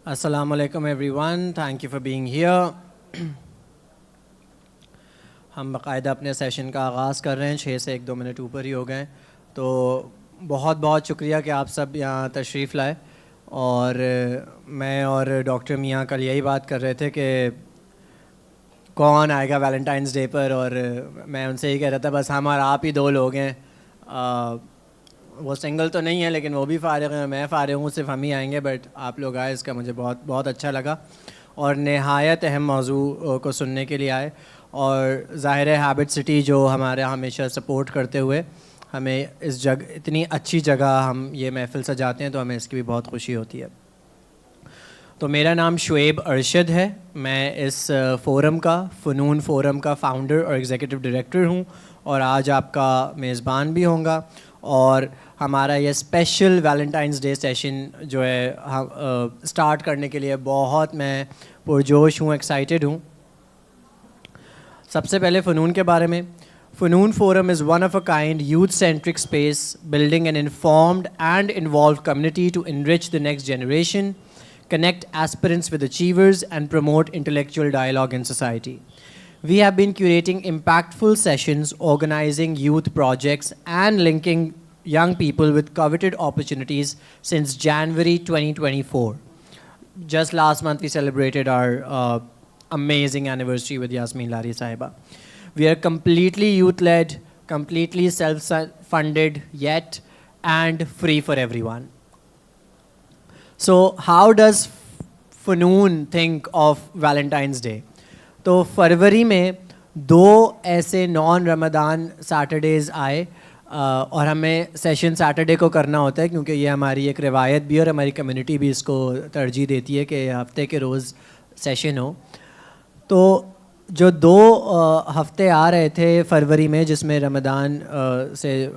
Assalamu alaikum everyone, thank you for being here. हम बाकायदा अपने सेशन का आगाज़ कर रहे हैं, 6 से 1-2 मिनट ऊपर ही हो गए, तो बहुत बहुत शुक्रिया कि आप सब यहाँ तशरीफ़ लाए। और मैं और डॉक्टर मियाँ कल यही बात कर रहे थे कि कौन आएगा वैलेंटाइंस डे पर, और मैं उनसे यही कह रहा था बस हम और आप ही 2 लोग हैं। वो सिंगल तो नहीं है लेकिन वो भी फ़ारिग हैं, मैं फ़ारिग हूँ, सिर्फ हम ही आएंगे, बट आप लोग आए इसका मुझे बहुत बहुत अच्छा लगा और नहायत अहम मौजू को सुनने के लिए आए। और ज़ाहिर है हैबिट सिटी जो हमारे हमेशा सपोर्ट करते हुए हमें इस इतनी अच्छी जगह हम ये महफ़िल सजाते हैं, तो हमें इसकी भी बहुत खुशी होती है। तो मेरा नाम शुएब अरशद है, मैं इस फ़ोरम का फ़नून फ़ोरम का फ़ाउंडर और एग्ज़ीक्यूटिव डायरेक्टर हूँ और आज आपका मेज़बान भी होऊंगा। और हमारा ये स्पेशल वैलेंटाइंस डे सेशन जो है हम स्टार्ट करने के लिए बहुत मैं पुरजोश हूँ, एक्साइटेड हूँ। सबसे पहले फ़नून के बारे में, फ़नून forum is one of a kind youth-centric space building an informed and involved community to enrich the next generation, connect aspirants with achievers, and promote intellectual dialogue in society. We have been curating impactful sessions, organizing youth projects, and linking young people with coveted opportunities since January 2024. Just last month, we celebrated our amazing anniversary with Yasmin Lari Sahiba. We are completely youth-led, completely self-funded, yet and free for everyone. So how does फ़नून think of Valentine's Day? तो फरवरी में 2 ऐसे non Ramzan Saturdays आए और हमें session Saturday को करना होता है क्योंकि ये हमारी एक रिवायत भी और हमारी कम्युनिटी भी इसको तरजीह देती है कि हफ्ते के रोज़ सेशन हो। तो जो 2 हफ्ते आ रहे थे फरवरी में जिसमें रमज़ान से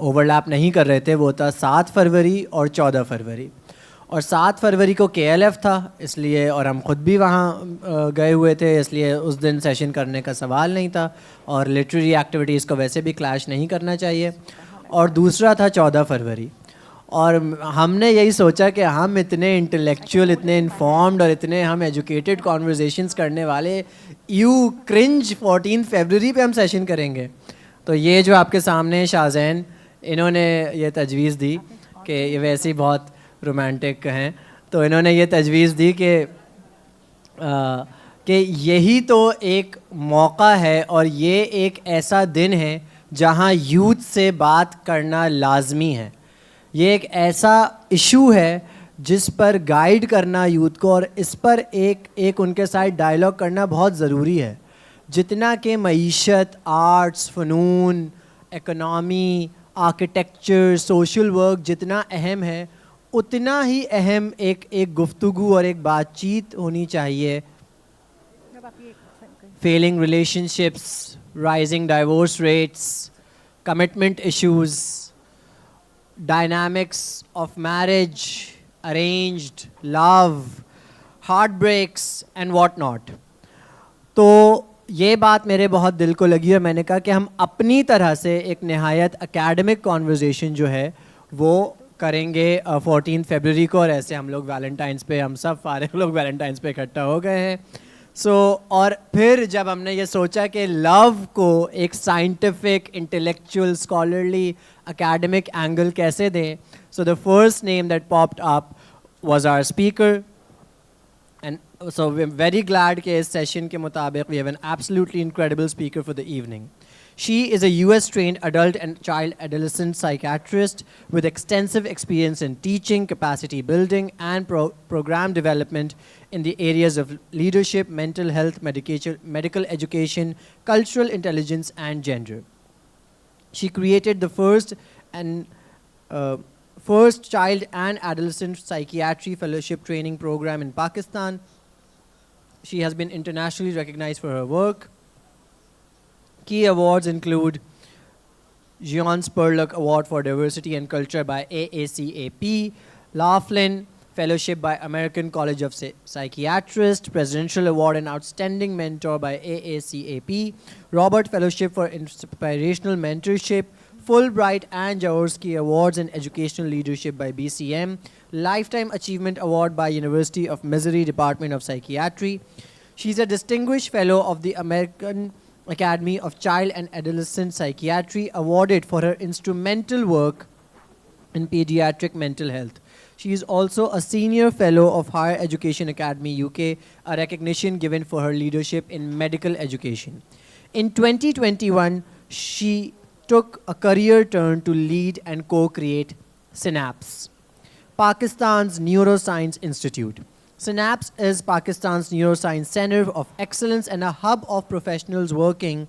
ओवरलैप नहीं कर रहे थे, वो था 7 फरवरी और 14 फरवरी। और 7 फरवरी को KLF था इसलिए, और हम ख़ुद भी वहाँ गए हुए थे, इसलिए उस दिन सेशन करने का सवाल नहीं था और लिटरेरी एक्टिविटीज़ को वैसे भी क्लैश नहीं करना चाहिए। और दूसरा था 14 फरवरी, और हमने यही सोचा कि हम इतने इंटेलेक्चुअल, इतने इन्फॉर्म्ड और इतने हम एजुकेटेड कॉन्वर्जेशंस करने वाले, यू क्रिंज 14 फरवरी पे हम सेशन करेंगे। तो ये जो आपके सामने शाहज़ैन, इन्होंने ये तजवीज़ दी कि ये वैसे ही बहुत रोमांटिक हैं, तो इन्होंने ये तजवीज़ दी कि यही तो एक मौका है और ये एक ऐसा दिन है जहां यूथ से बात करना लाजमी है। ये एक ऐसा इशू है जिस पर गाइड करना यूथ को और इस पर एक उनके साथ डायलॉग करना बहुत ज़रूरी है। जितना कि मईशत, आर्ट्स, फ़नून, इकोनॉमी, आर्किटेक्चर, सोशल वर्क जितना अहम है, उतना ही अहम एक गुफ्तगू और एक बातचीत होनी चाहिए। Failing relationships, rising divorce rates, commitment issues, dynamics of marriage, arranged, love, heartbreaks and what not. तो ये बात मेरे बहुत दिल को लगी और मैंने कहा कि हम अपनी तरह से एक नहायत एकेडमिक कॉन्वर्जेशन जो है वो करेंगे 14 फरवरी को, और ऐसे हम लोग वैलेंटाइंस पे, हम सब फारिग लोग वैलेंटाइंस पे इकट्ठा हो गए हैं। और फिर जब हमने ये सोचा कि लव को एक scientific, intellectual, scholarly, academic angle कैसे दें, so the first name that popped up was our speaker, and so we am very glad कि इस सेशन के मुताबिक we have an absolutely incredible speaker for the evening. She is a US-trained adult and child adolescent psychiatrist with extensive experience in teaching, capacity building, and program development in the areas of leadership, mental health, medical education, cultural intelligence, and gender. She created the first child and adolescent psychiatry fellowship training program in Pakistan. She has been internationally recognized for her work. Key awards include Jean Spurlock Award for Diversity and Culture by AACAP, Laughlin Fellowship by American College of Psychiatrists, Presidential Award and Outstanding Mentor by AACAP, Robert Fellowship for Inspirational Mentorship, Fulbright and Jaworski Awards in Educational Leadership by BCM, Lifetime Achievement Award by University of Missouri Department of Psychiatry. She's a Distinguished Fellow of the American Academy of Child and Adolescent Psychiatry, awarded for her instrumental work in pediatric mental health. She is also a Senior Fellow of Higher Education Academy UK, a recognition given for her leadership in medical education. In 2021, she took a career turn to lead and co-create Synapse, Pakistan's Neuroscience Institute. Synapse is Pakistan's neuroscience center of excellence and a hub of professionals working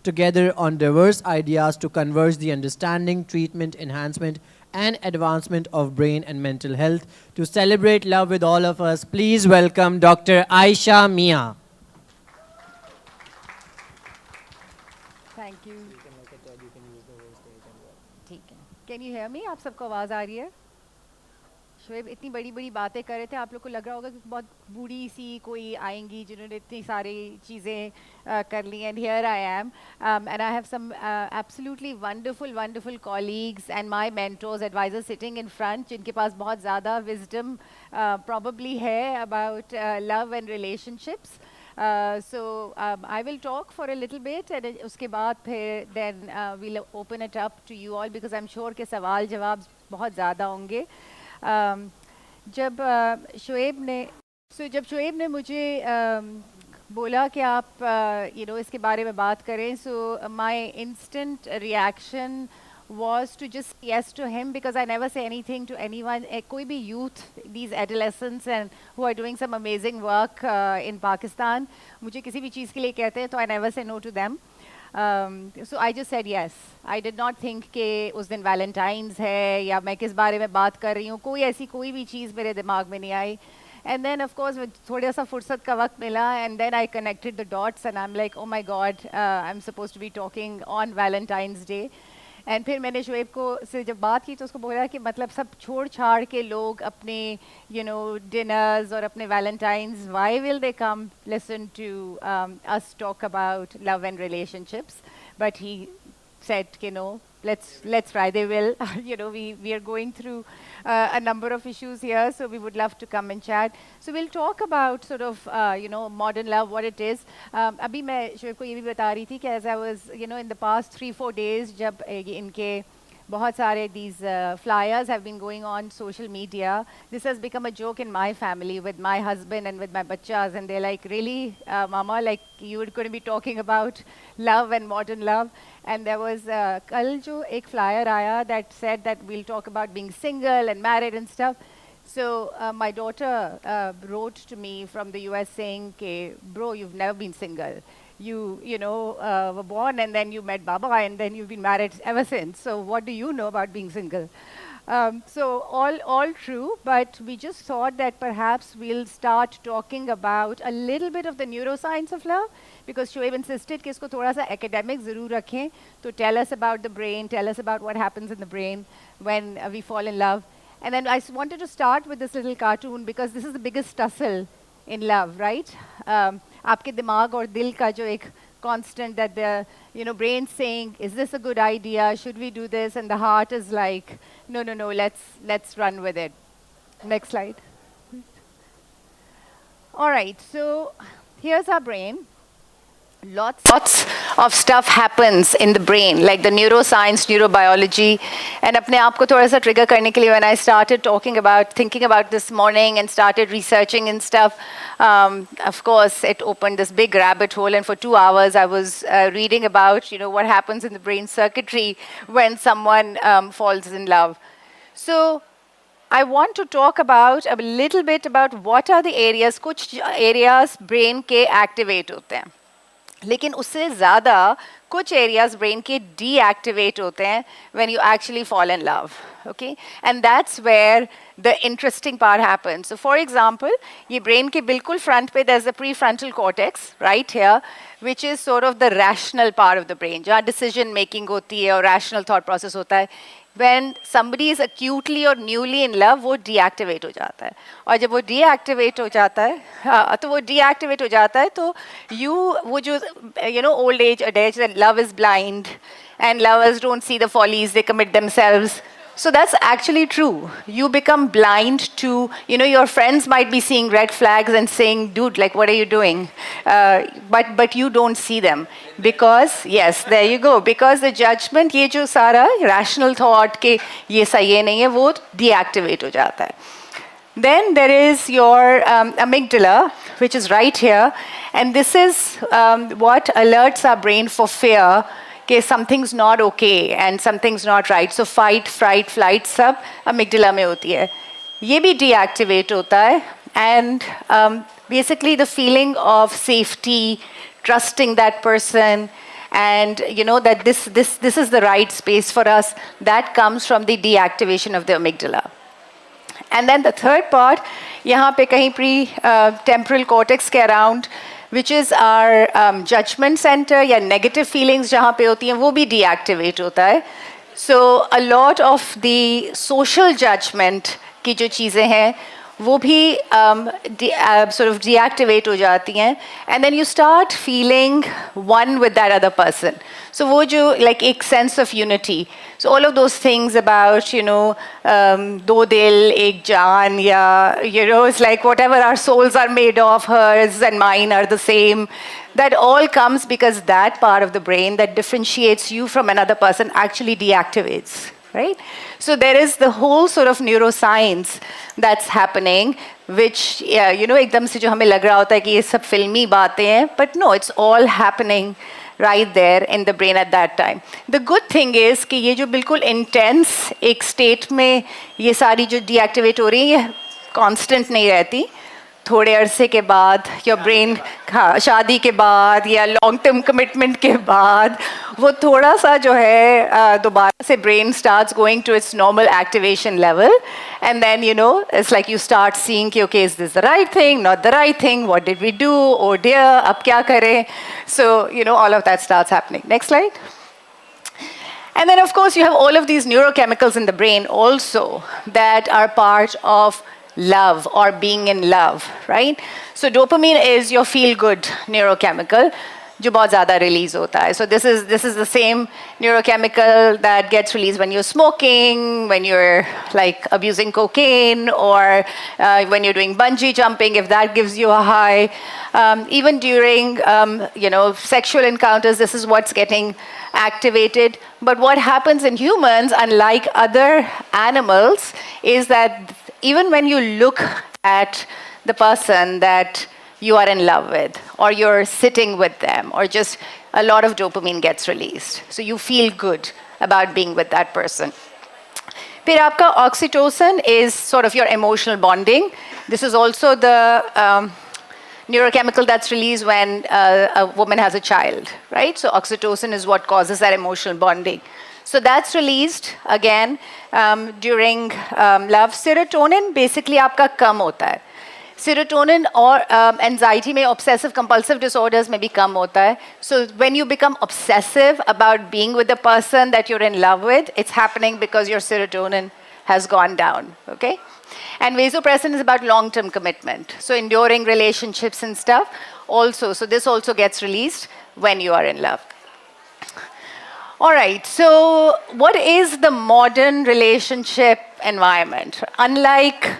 together on diverse ideas to converge the understanding, treatment, enhancement, and advancement of brain and mental health. To celebrate love with all of us, please welcome Dr. Aisha Mia. Thank you. ठीक है. Can you hear me? आप सबको आवाज़ आ रही है? शोएब इतनी बड़ी बड़ी बातें कर रहे थे, आप लोग को लग रहा होगा कि बहुत बूढ़ी सी कोई आएंगी जिन्होंने इतनी सारी चीज़ें कर ली. And here I am, and I have some absolutely wonderful colleagues and my mentors, advisors sitting in front, जिनके पास बहुत ज़्यादा wisdom probably है about love and relationships. So I will talk for a little bit and उसके बाद फिर then we'll open it up to you all because I'm sure के सवाल जवाब बहुत ज़्यादा होंगे. जब शोएब ने मुझे बोला कि आप इसके बारे में बात करें, so my instant reaction was to just yes to him because I never say anything to anyone. कोई भी youth, these adolescents and who are doing some amazing work in Pakistan, मुझे किसी भी चीज़ के लिए कहते हैं तो I never say no to them. So I just said yes. I did not think कि उस दिन Valentine's है या मैं किस बारे में बात कर रही हूँ, कोई भी चीज़ मेरे दिमाग में नहीं आई. And then of course थोड़ा सा फुर्सत का वक्त मिला and then I connected the dots and I'm like, oh my God, I'm supposed to be talking on Valentine's Day. And फिर मैंने शोएब को से जब बात की तो उसको बोला कि मतलब सब छोड़ छाड़ के लोग अपने डिनर्स और अपने valentines, why will they come listen to us talk about love and relationships. But he said let's try. They will. We are going through a number of issues here, so we would love to come and chat. So we'll talk about sort of modern love, what it is. अभी मैं शोएब को ये भी बता रही थी कि as I was in the past 3-4 days जब इनके बहुत सारे these flyers have been going on social media. This has become a joke in my family with my husband and with my bachas, and they're like, really, mama, like you were going to be talking about love and modern love. And there was कल जो एक flyer आया that said that we'll talk about being single and married and stuff. So my daughter wrote to me from the US saying, bro, you've never been single. You were born and then you met Baba and then you've been married ever since. So what do you know about being single? So all true, but we just thought that perhaps we'll start talking about a little bit of the neuroscience of love, because Shoaib insisted कि इसको थोड़ा सा academic ज़रूर रखें. So tell us about the brain, tell us about what happens in the brain when we fall in love. And then I wanted to start with this little cartoon because this is the biggest tussle in love, right? आपके दिमाग और दिल का जो एक constant that the brain saying, is this a good idea? Should we do this? And the heart is like, no, let's run with it. Next slide. All right, so here's our brain. Lots of stuff happens in the brain, like the neuroscience, neurobiology. And अपने आप को थोड़ा सा trigger करने के लिए, when I started thinking about this morning and started researching and stuff, of course, it opened this big rabbit hole. And for 2 hours, I was reading about, what happens in the brain circuitry when someone falls in love. So I want to talk about a little bit about what are the areas, कुछ areas brain के activate होते हैं. लेकिन उससे ज़्यादा कुछ areas brain के deactivate होते हैं when you actually fall in love, okay? And that's where the interesting part happens. So for example, ये brain के बिल्कुल front पे there's the prefrontal cortex right here, which is sort of the rational part of the brain, जहाँ decision making होती है और rational thought process होता है. when somebody is acutely or newly in love, वो deactivate हो जाता है. और जब वो deactivate हो जाता है, हाँ, तो वो deactivate हो जाता है, तो वो जो old age adage that love is blind and lovers don't see the follies, they commit themselves. So that's actually true. You become blind to, your friends might be seeing red flags and saying, dude, like, what are you doing? But you don't see them. Because, yes, there you go. Because the judgment, ये जो सारा rational thought के ये सही है नहीं है, वो deactivate हो जाता है. Then there is your amygdala, which is right here. And this is what alerts our brain for fear. कि something's not okay and something's not right. So fight, fright, flight सब amygdala में होती है. ये भी deactivate होता है. And basically the feeling of safety, trusting that person, and that this is the right space for us, that comes from the deactivation of the amygdala. And then the third part, यहाँ पे कहीं pre-temporal cortex के around, which is our judgment center या negative feelings जहाँ पे होती हैं वो भी deactivate होता है. So a lot of the social judgment की जो चीज़ें हैं वो भी sort of deactivate हो जाती हैं, and then you start feeling one with that other person. So वो जो like एक sense of unity. So all of those things about दो दिल एक जान या it's like whatever our souls are made of, hers and mine are the same. That all comes because that part of the brain that differentiates you from another person actually deactivates. Right? So there is the whole sort of neuroscience that's happening, which, एकदम से जो हमें लग रहा होता है कि ये सब फिल्मी बातें हैं, but no, it's all happening right there in the brain at that time. The good thing is कि ये जो बिल्कुल intense एक state में ये सारी जो deactivate हो रही है, constant नहीं रहती. थोड़े अरसे के बाद योर ब्रेन शादी के बाद या लॉन्ग टर्म कमिटमेंट के बाद वो थोड़ा सा जो है दोबारा से brain starts going to its normal activation level, and then it's like you start seeing कि okay is this the right thing, not the right thing, what did we do, oh dear अब क्या करें. So all of that starts happening. Next slide. And then of course you have all of these neurochemicals in the brain also that are part of love or being in love, right? So dopamine is your feel good neurochemical जो बहुत ज़्यादा release होता है. So this is the same neurochemical that gets released when you're smoking, when you're like abusing cocaine, or when you're doing bungee jumping, if that gives you a high. Even during sexual encounters, this is what's getting activated. But what happens in humans, unlike other animals, is that even when you look at the person that you are in love with, or you're sitting with them, or just a lot of dopamine gets released. So you feel good about being with that person. फिर आपका oxytocin is sort of your emotional bonding. This is also the neurochemical that's released when a woman has a child, right? So oxytocin is what causes that emotional bonding. So that's released again during love. Serotonin basically आपका कम होता है. Serotonin और anxiety में obsessive compulsive disorders में भी कम होता है. So when you become obsessive about being with the person that you're in love with, it's happening because your serotonin has gone down, okay? And vasopressin is about long-term commitment. So enduring relationships and stuff also. So this also gets released when you are in love. All right, so what is the modern relationship environment? Unlike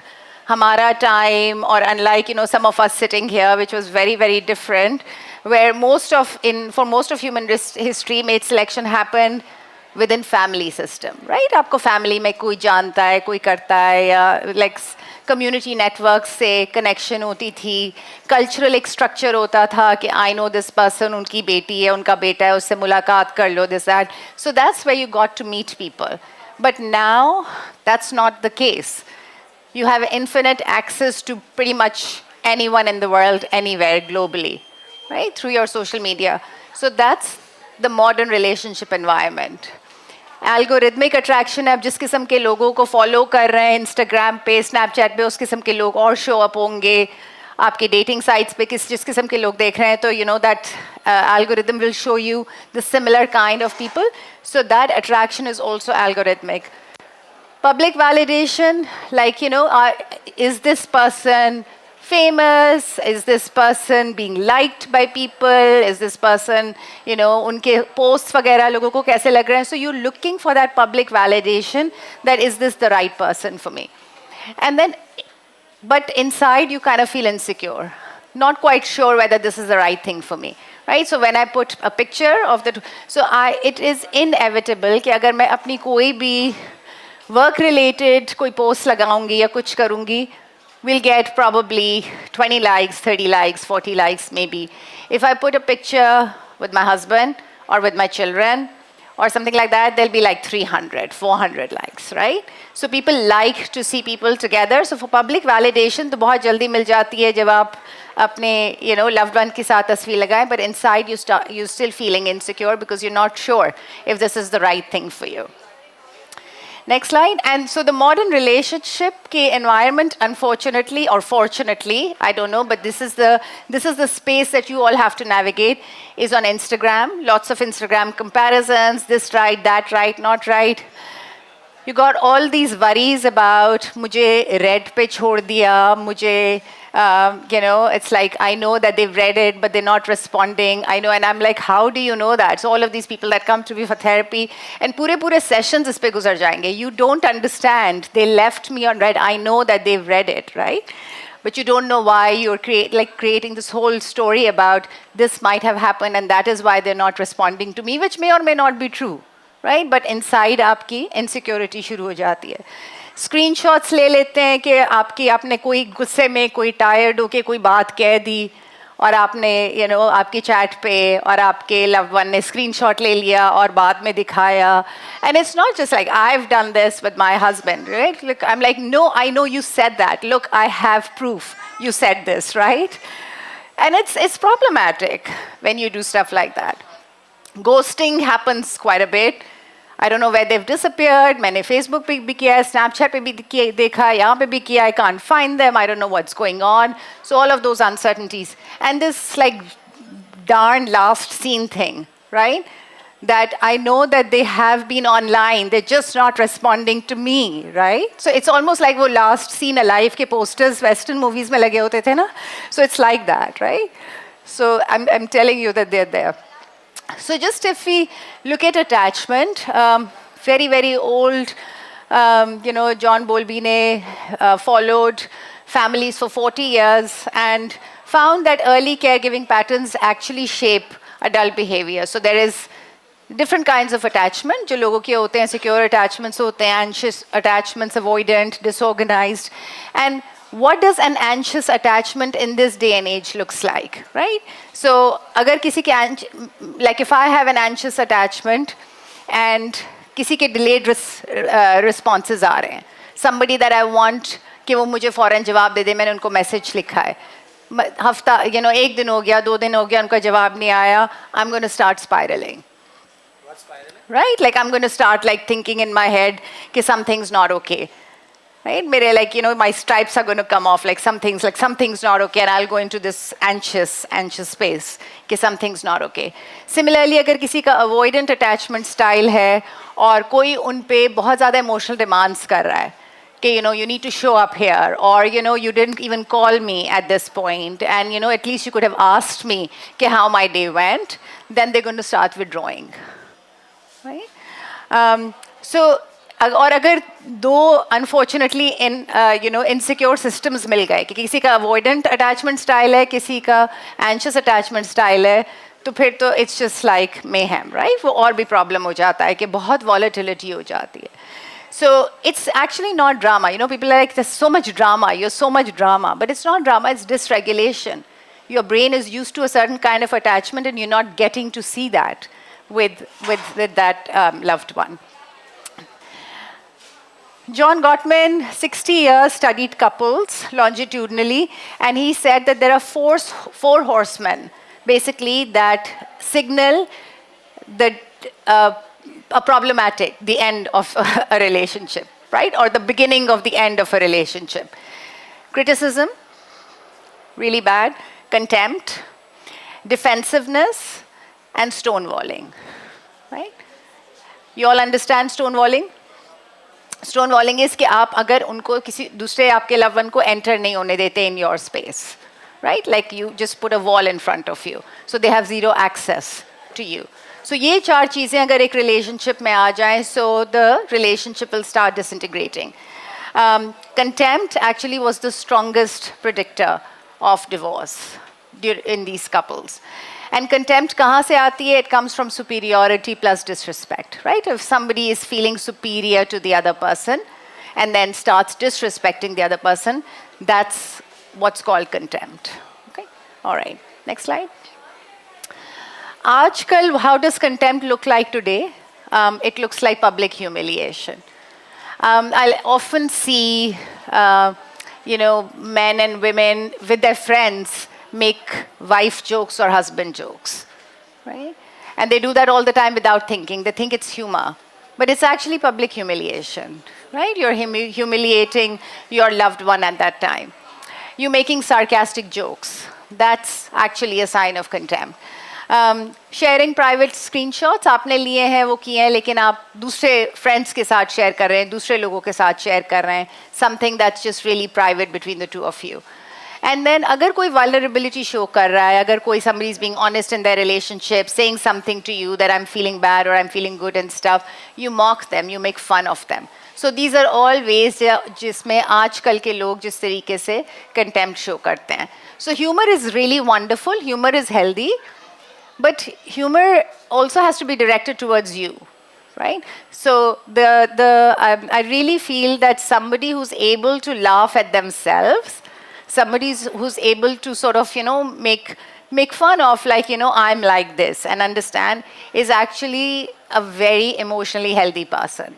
Hamara time, or unlike some of us sitting here, which was very, very different, where for most of human history, mate selection happened within family system, right? आपको family में कोई जानता है, कोई करता है, या like community networks से connection होती थी, cultural एक structure होता था कि I know this person, उनकी बेटी है, उनका बेटा है, उससे मुलाकात कर लो, this that. So that's where you got to meet people. But now that's not the case. You have infinite access to pretty much anyone in the world, anywhere, globally, right? Through your social media. So that's the modern relationship environment. Algorithmic attraction, आप जिस किस्म के लोगों को follow कर रहे हैं Instagram पे, Snapchat पे, उस किस्म के लोग और show up होंगे. आपके dating sites पे जिस किस्म के लोग देख रहे हैं, तो that algorithm will show you the similar kind of people. So that attraction is also algorithmic. Public validation, like, is this person famous? Is this person being liked by people? Is this person, unke posts वगैरह लोगों को कैसे लग रहे हैं? So you're looking for that public validation, that is this the right person for me? And then, but inside you kind of feel insecure, not quite sure whether this is the right thing for me. Right? So when I put a picture of it is inevitable कि अगर मैं अपनी कोई भी work related कोई post लगाऊंगी या कुछ करूंगी, we'll get probably 20 likes, 30 likes, 40 likes maybe. If I put a picture with my husband or with my children or something like that, there'll be like 300, 400 likes, right? So people like to see people together. So for public validation, तो बहुत जल्दी मिल जाती है जब आप अपने loved one के साथ तस्वीर लगाएं, but inside you're still feeling insecure because you're not sure if this is the right thing for you. Next slide. And so the modern relationship ke environment, unfortunately or fortunately, I don't know, but this is the space that you all have to navigate, is on Instagram. Lots of Instagram comparisons, this right, that right, not right. You got all these worries about mujhe red pe chhod diya, mujhe it's like I know that they've read it, but they're not responding. I know, and I'm like, how do you know that? So all of these people that come to me for therapy, and pure sessions is pe guzar jayenge. You don't understand. They left me on red. I know that they've read it, right? But you don't know why you're creating this whole story about this might have happened, and that is why they're not responding to me, which may or may not be true, right? But inside आपकी insecurity शुरू हो जाती है. Screenshots ले लेते हैं कि आपने कोई गुस्से में कोई टायर्ड होके कोई बात कह दी और आपने आपकी चैट पे और आपके लव्ड वन ने स्क्रीनशॉट ले लिया और बाद में दिखाया. And it's not just like I have done this with my husband, right? Look, I am like, no, I know you said that. Look, I have proof you said this, right? And it's problematic when you do stuff like that. Ghosting happens quite a bit. I don't know where they've disappeared. मैंने Facebook पे भी किया है, Snapchat पे भी देखा, यहाँ पे भी किया. I can't find them. I don't know what's going on. So all of those uncertainties. And this like darn last seen thing, right? That I know that they have been online. They're just not responding to me, right? So it's almost like वो last seen alive के posters Western movies में लगे होते थे ना? So it's like that, right? So I'm telling you that they're there. So just if we look at attachment, very, very old, John Bowlby ne followed families for 40 years and found that early caregiving patterns actually shape adult behavior. So there is different kinds of attachment. जो लोगों के होते हैं, secure attachments होते हैं, anxious attachments, avoidant, disorganized. And what does an anxious attachment in this day and age looks like, right? So अगर किसी के like if I have an anxious attachment and किसी के delayed responses आ रहे हैं, somebody that I want कि वो मुझे फौरन जवाब दे दे, मैंने उनको मैसेज लिखा है, हफ्ता एक दिन हो गया, 2 दिन हो गया, उनका जवाब नहीं आया, I'm going to start spiraling. What spiraling? Right? Like I'm going to start like thinking in my head कि something's not okay. Right? Mere like, my stripes are going to come off, like something's not okay, and I'll go into this anxious space, कि something's not okay. Similarly, अगर किसी का avoidant attachment style है और कोई उन पे बहुत ज़्यादा emotional demands कर रहा है, कि you need to show up here, or you didn't even call me at this point, and at least you could have asked me कि how my day went, then they're going to start withdrawing. Right? So और अगर दो unfortunately insecure systems मिल गए कि किसी का avoidant attachment style है, किसी का एंशियस अटैचमेंट स्टाइल है, तो फिर तो it's just like mayhem, right? वो और भी प्रॉब्लम हो जाता है कि बहुत वॉलेटिलिटी हो जाती है. So it's actually not drama. People are like, there's so much drama, you're so much drama. But it's not drama, it's dysregulation. Your brain is used to a certain kind of attachment and you're not getting to see that with that loved one. John Gottman, 60 years, studied couples longitudinally, and he said that there are four horsemen, basically, that signal the the end of a relationship, right? Or the beginning of the end of a relationship. Criticism, really bad. Contempt, defensiveness, and stonewalling, right? You all understand stonewalling? Stone वॉलिंग is कि आप अगर उनको किसी दूसरे आपके love one को enter नहीं होने देते in your space, right, like you just put a wall in front of you, so they have zero access to you. So ये 4 चीज़ें अगर एक रिलेशनशिप में आ जाएं, so the relationship will start disintegrating. Contempt actually was the strongest predictor of divorce in these couples. And contempt kahan se aati hai? It comes from superiority plus disrespect, right? If somebody is feeling superior to the other person and then starts disrespecting the other person, that's what's called contempt. Okay? All right. Next slide. Aajkal, how does contempt look like today? It looks like public humiliation. I'll often see, men and women with their friends make wife jokes or husband jokes, right? And they do that all the time without thinking. They think it's humor, but it's actually public humiliation, right? You're humiliating your loved one at that time. You're making sarcastic jokes. That's actually a sign of contempt. Sharing private screenshots आपने लिए हैं, वो किए हैं, लेकिन आप दूसरे friends के साथ शेयर कर रहे हैं, दूसरे लोगों के साथ शेयर कर रहे हैं, something that's just really private between the two of you. And then अगर कोई वल्नरेबिलिटी शो कर रहा है, अगर कोई somebody is being honest in their relationship, saying something to you that I'm feeling bad or I'm feeling good and stuff, you mock them, you make fun of them. So these are all ways जिसमें आजकल के लोग जिस तरीके से contempt show करते हैं. So humor is really wonderful, humor is healthy. But humor also has to be directed towards you, right? So I really feel that somebody who's able to laugh at themselves, somebody who's able to sort of, make fun of, like, I'm like this and understand, is actually a very emotionally healthy person,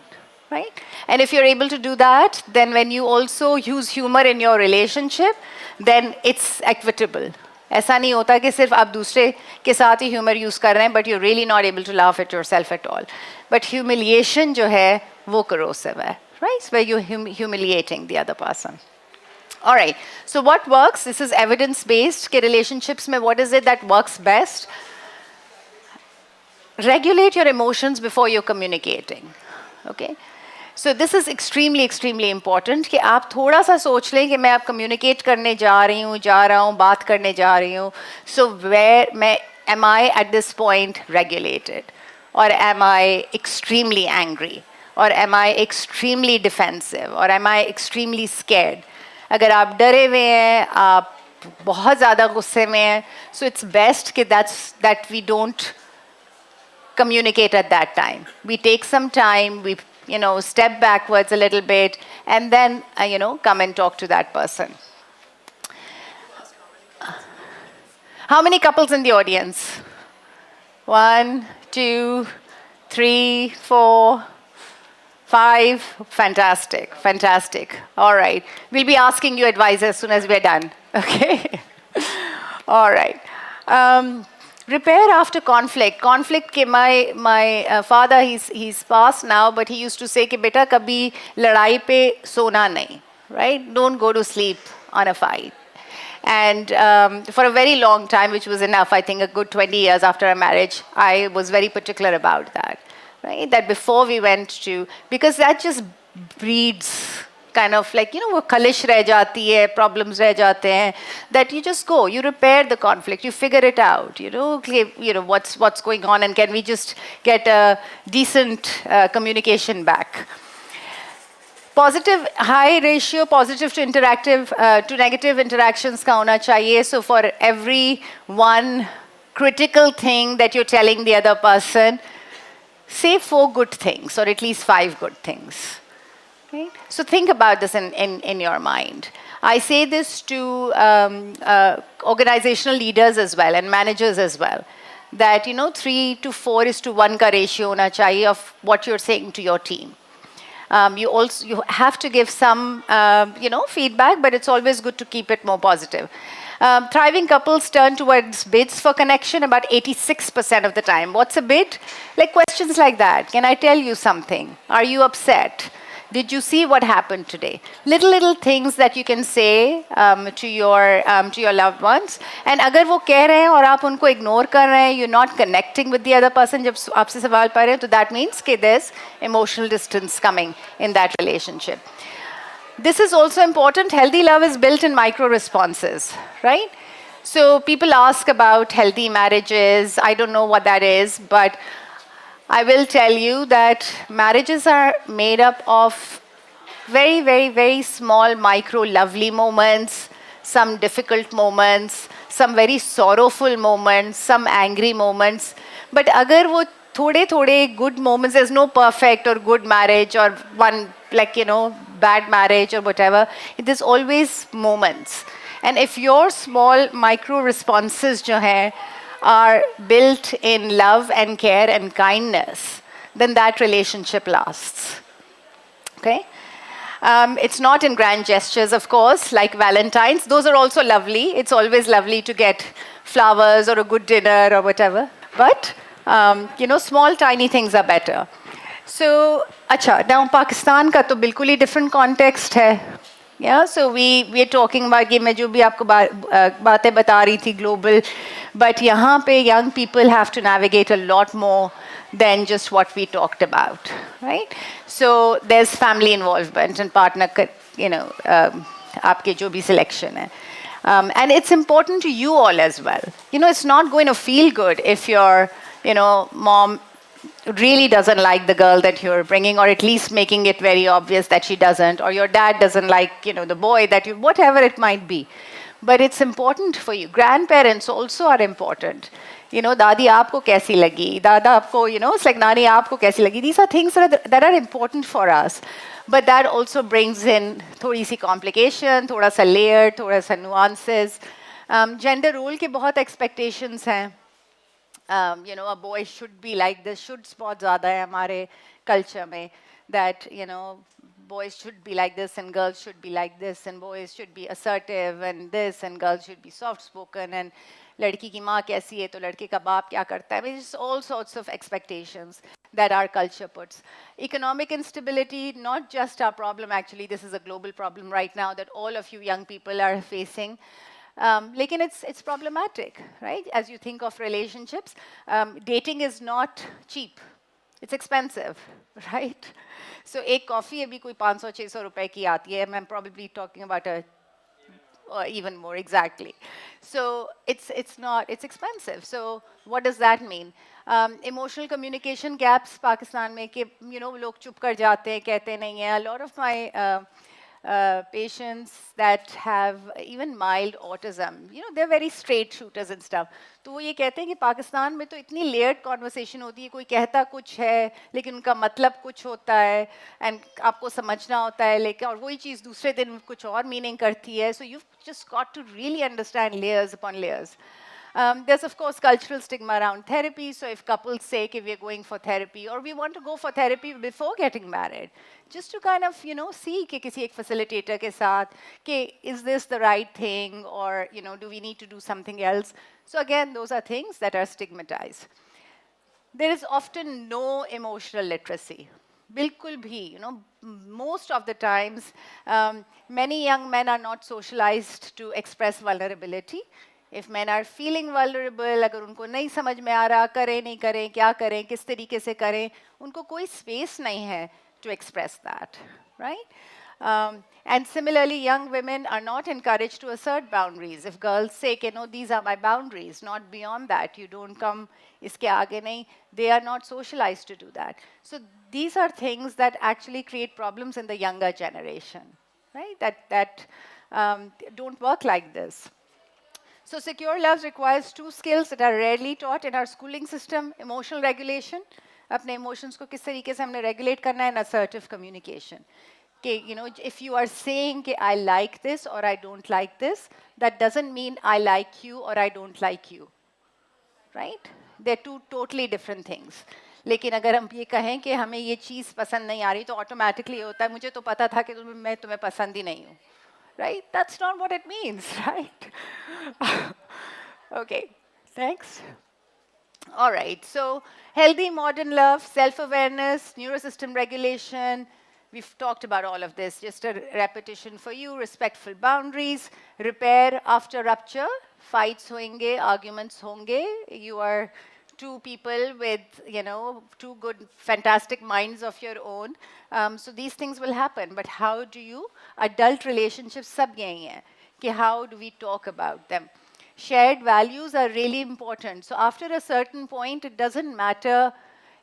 right? And if you're able to do that, then when you also use humor in your relationship, then it's equitable. ऐसा नहीं होता कि सिर्फ आप दूसरे के साथ ही humour use कर रहे हैं, but you really not able to laugh at yourself at all. But humiliation जो है वो corrosive है, right? Where you humiliating the other person. All right. So what works? This is evidence based. के relationships में what is it that works best? Regulate your emotions before you're communicating. Okay. So this is extremely, extremely important कि आप थोड़ा सा सोच लें कि मैं अब communicate करने जा रहा हूँ, बात करने जा रही हूँ. So am I at this point regulated? Or am I extremely angry? Or am I extremely defensive? Or am I extremely scared? अगर आप डरे हुए हैं, आप बहुत ज़्यादा गुस्से में हैं, so it's best that we don't communicate at that time. We take some time, we step backwards a little bit, and then, come and talk to that person. How many couples in the audience? 1, 2, 3, 4, 5. Fantastic, fantastic. All right. We'll be asking you advice as soon as we're done. Okay? All right. Repair after conflict. Conflict ke my father, he's passed now, but he used to say कि बेटा कभी लड़ाई पे सोना नहीं, right? Don't go to sleep on a fight. And for a very long time, which was enough, I think a good 20 years after our marriage, I was very particular about that, right? That before we went to, because that just breeds kind of like, वो कलिश रह जाती है, problems रह जाते हैं, that you just go, you repair the conflict, you figure it out, what's going on, and can we just get a decent communication back. Positive, high ratio, positive to negative interactions का होना चाहिए. So for every one critical thing that you're telling the other person, say 4 good things, or at least 5 good things. Right? So think about this in your mind. I say this to organizational leaders as well and managers as well, that 3 to 4 is to 1 का ratio होना चाहिए of what you're saying to your team. You have to give some feedback, but it's always good to keep it more positive. Thriving couples turn towards bids for connection about 86% of the time. What's a bid? Like questions like that. Can I tell you something? Are you upset? Did you see what happened today? Little things that you can say to your loved ones. And अगर वो कह रहे हैं और आप उनको ignore कर रहे हैं, you're not connecting with the other person जब आपसे सवाल पा रहे हैं, तो that means कि there's emotional distance coming in that relationship. This is also important. Healthy love is built in micro responses, right? So people ask about healthy marriages. I don't know what that is, but I will tell you that marriages are made up of very small, micro, lovely moments, some difficult moments, some very sorrowful moments, some angry moments. But agar wo thode good moments, there's no perfect or good marriage or one, like, bad marriage or whatever. There's always moments. And if your small micro responses jo hai, are built in love and care and kindness, then that relationship lasts. Okay? It's not in grand gestures, of course, like Valentine's. Those are also lovely. It's always lovely to get flowers or a good dinner or whatever. But, small, tiny things are better. So, now Pakistan ka to bilkul hi different context hai. Yeah, so we are talking about कि मैं जो भी आपको बातें बता रही थी global, but यहाँ पे young people have to navigate a lot more than just what we talked about, right? So there's family involvement and partner, आपके जो भी selection है. And it's important to you all as well. It's not going to feel good if your, mom really doesn't like the girl that you're bringing, or at least making it very obvious that she doesn't, or your dad doesn't like, the boy that you, whatever it might be. But it's important for you. Grandparents also are important. Dadi aapko kaisi lagi? Dada aapko, it's like Nani aapko kaisi lagi? These are things that are important for us. But that also brings in thodi si complication, thoda sa layer, thoda sa nuances. Gender role ke bahut expectations hain. A boy should be like this, should बहुत ज़्यादा है हमारे culture में, that, boys should be like this and girls should be like this, and boys should be assertive and this, and girls should be soft spoken, and लड़की की माँ कैसी है तो लड़के का बाप क्या करता है. I mean, it's all sorts of expectations that our culture puts. Economic instability, not just our problem actually, this is a global problem right now that all of you young people are facing. Lekin it's problematic, right? As you think of relationships, dating is not cheap. It's expensive, right? So एक coffee अभी कोई 500-600 रुपए की आती है. I'm probably talking about or even more exactly. So it's expensive. So what does that mean? Emotional communication gaps Pakistan में कि लोग चुप कर जाते हैं, कहते नहीं हैं. A lot of my patients that have even mild autism, they're very straight shooters and stuff. तो वो ये कहते हैं कि पाकिस्तान में तो इतनी layered conversation होती है, कोई कहता कुछ है लेकिन उनका मतलब कुछ होता है, and आपको समझना होता है, लेकिन और वही चीज़ दूसरे दिन कुछ और meaning करती है. So you've just got to really understand layers upon layers. There's, of course, cultural stigma around therapy. So if couples say that we're going for therapy, or we want to go for therapy before getting married, just to kind of, see कि किसी एक facilitator के साथ, is this the right thing, or, do we need to do something else? So again, those are things that are stigmatized. There is often no emotional literacy. Bilkul bhi, most of the times, many young men are not socialized to express vulnerability. If men are feeling vulnerable, अगर उनको नहीं समझ में आ रहा, करें नहीं करें, क्या करें, किस तरीके से करें, उनको कोई space नहीं है to express that, right? And similarly, young women are not encouraged to assert boundaries. If girls say, these are my boundaries, not beyond that, you don't come, iske aage nahi, they are not socialized to do that. So these are things that actually create problems in the younger generation, right? That don't work like this. So secure love requires two skills that are rarely taught in our schooling system: emotional regulation, अपने emotions को किस तरीके से हमने regulate करना है, and assertive communication. If you are saying कि I like this or I don't like this, that doesn't mean I like you or I don't like you, right? They're two totally different things. लेकिन अगर हम ये कहें कि हमें ये चीज़ पसंद नहीं आ रही, तो automatically होता है मुझे तो पता था कि मैं तुम्हें पसंद ही नहीं हूँ. Right? That's not what it means, right? Okay, thanks. All right, so healthy modern love, self-awareness, neurosystem regulation, We've talked about all of this. Just a repetition for you. Respectful boundaries, repair after rupture, fights होंगे, arguments होंगे. You are two people with, two good, fantastic minds of your own. So these things will happen. But how do you, adult relationships सब यही हैं कि how do we talk about them? Shared values are really important. So after a certain point, it doesn't matter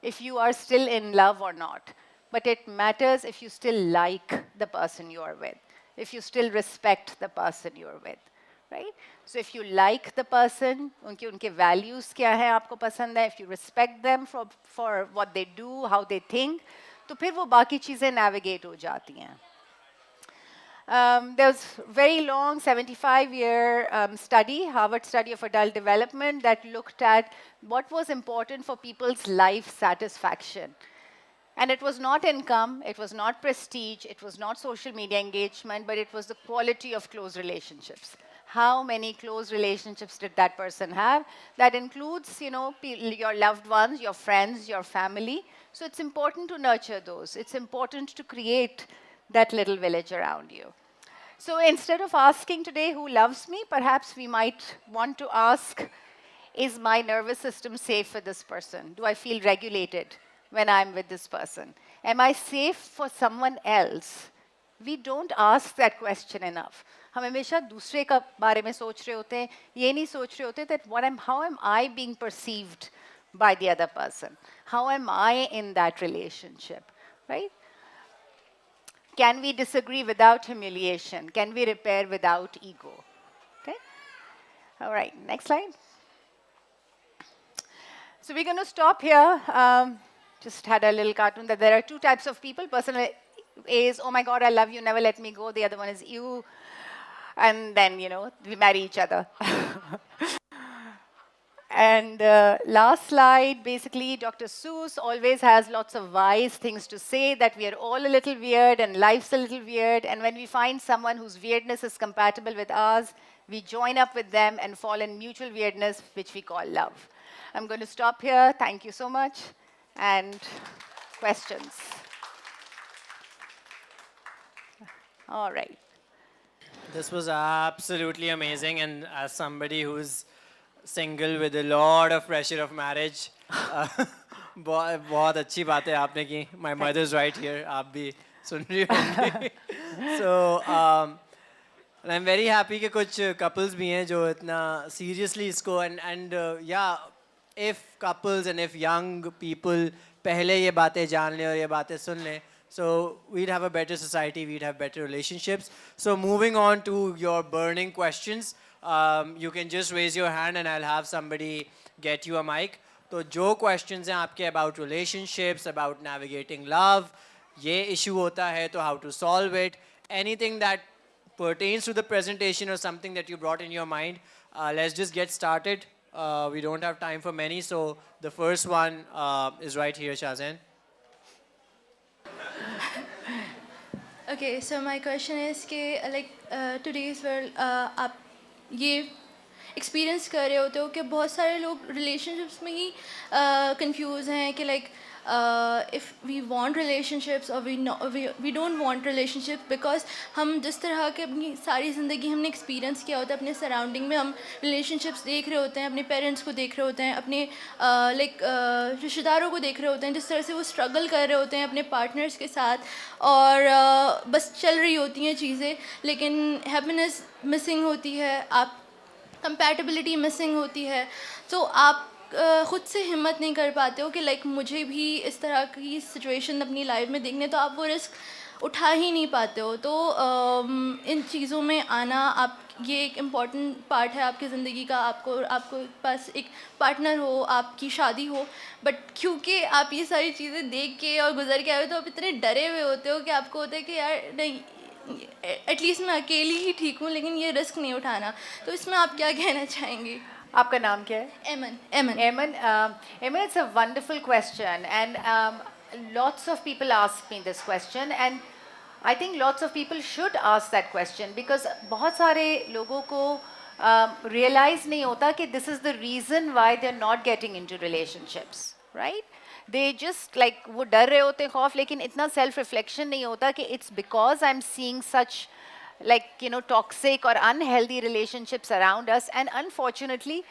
if you are still in love or not, but it matters if you still like the person you are with, if you still respect the person you are with, right? So if you like the person, unke values kya hai aapko pasand hai, if you respect them for what they do, how they think, to phir wo baki cheezein navigate ho jati hain. There was a very long 75-year study, Harvard study of adult development, that looked at what was important for people's life satisfaction. And it was not income, it was not prestige, it was not social media engagement, but it was the quality of close relationships. How many close relationships did that person have? That includes, your loved ones, your friends, your family. So it's important to nurture those. It's important to create that little village around you. So instead of asking today who loves me, perhaps we might want to ask, is my nervous system safe for this person? Do I feel regulated when I'm with this person? Am I safe for someone else? We don't ask that question enough. हम हमेशा दूसरे का बारे में सोच रहे होते हैं, ये नहीं सोच रहे होते that how am I being perceived by the other person? How am I in that relationship, right? Can we disagree without humiliation? Can we repair without ego? Okay? All right, next slide. So we're going to stop here. Just had a little cartoon that there are two types of people. Person A is, oh my God, I love you, never let me go. The other one is you. And then, we marry each other. And last slide, basically, Dr. Seuss always has lots of wise things to say, that we are all a little weird and life's a little weird. And when we find someone whose weirdness is compatible with ours, we join up with them and fall in mutual weirdness, which we call love. I'm going to stop here. Thank you so much. And questions? All right. This was absolutely amazing, and as somebody who's single with a lot of pressure of marriage, बहुत अच्छी बात है आपने की. My mother's right here. आप भी सुन रही होंगी. So and I'm very happy कि कुछ couples भी हैं जो इतना seriously इसको and yeah, if couples and if young people पहले ये बातें जान लें और ये बातें सुन लें, so we'd have a better society, we'd have better relationships. So moving on to your burning questions, you can just raise your hand and I'll have somebody get you a mic. तो जो questions हैं आपके about relationships, about navigating love, ये issue होता है तो how to solve it, anything that pertains to the presentation or something that you brought in your mind, let's just get started. We don't have time for many, so the first one is right here, Shahzain. Okay, so my question is कि today's world आप ये experience कर रहे होते हो कि बहुत सारे लोग relationships में ही confused हैं कि if we want relationships or we don't want relationships because हम जिस तरह के अपनी सारी ज़िंदगी हमने experience किया होता है अपने surrounding में, हम relationships देख रहे होते हैं, अपने parents को देख रहे होते हैं, अपने रिश्तेदारों को देख रहे होते हैं, जिस तरह से वो struggle कर रहे होते हैं अपने partners के साथ और बस चल रही होती हैं चीज़ें, लेकिन happiness missing होती है, आप compatibility missing होती है, तो आप ख़ुद से हिम्मत नहीं कर पाते हो कि मुझे भी इस तरह की सिचुएशन अपनी लाइफ में देखने, तो आप वो रिस्क उठा ही नहीं पाते हो. तो इन चीज़ों में आना, आप ये एक इम्पॉर्टेंट पार्ट है आपकी ज़िंदगी का. आपको पास एक पार्टनर हो, आपकी शादी हो, बट क्योंकि आप ये सारी चीज़ें देख के और गुजर के आए हो तो आप इतने डरे हुए होते हो कि आपको होता है कि यार नहीं, एटलीस्ट मैं अकेली ही ठीक हूँ, लेकिन ये रिस्क नहीं उठाना. तो इसमें आप क्या कहना चाहेंगी? आपका नाम क्या है? Eman. Eman, it's a wonderful question, and lots of people ask me this question, and I think lots of people should ask that question because बहुत सारे लोगों को realize नहीं होता कि this is the reason why they're not getting into relationships, right? They just like वो डर रहे होते हैं खौफ, लेकिन इतना सेल्फ रिफ्लेक्शन नहीं होता कि it's because I am seeing such like toxic or unhealthy relationships around us. And unfortunately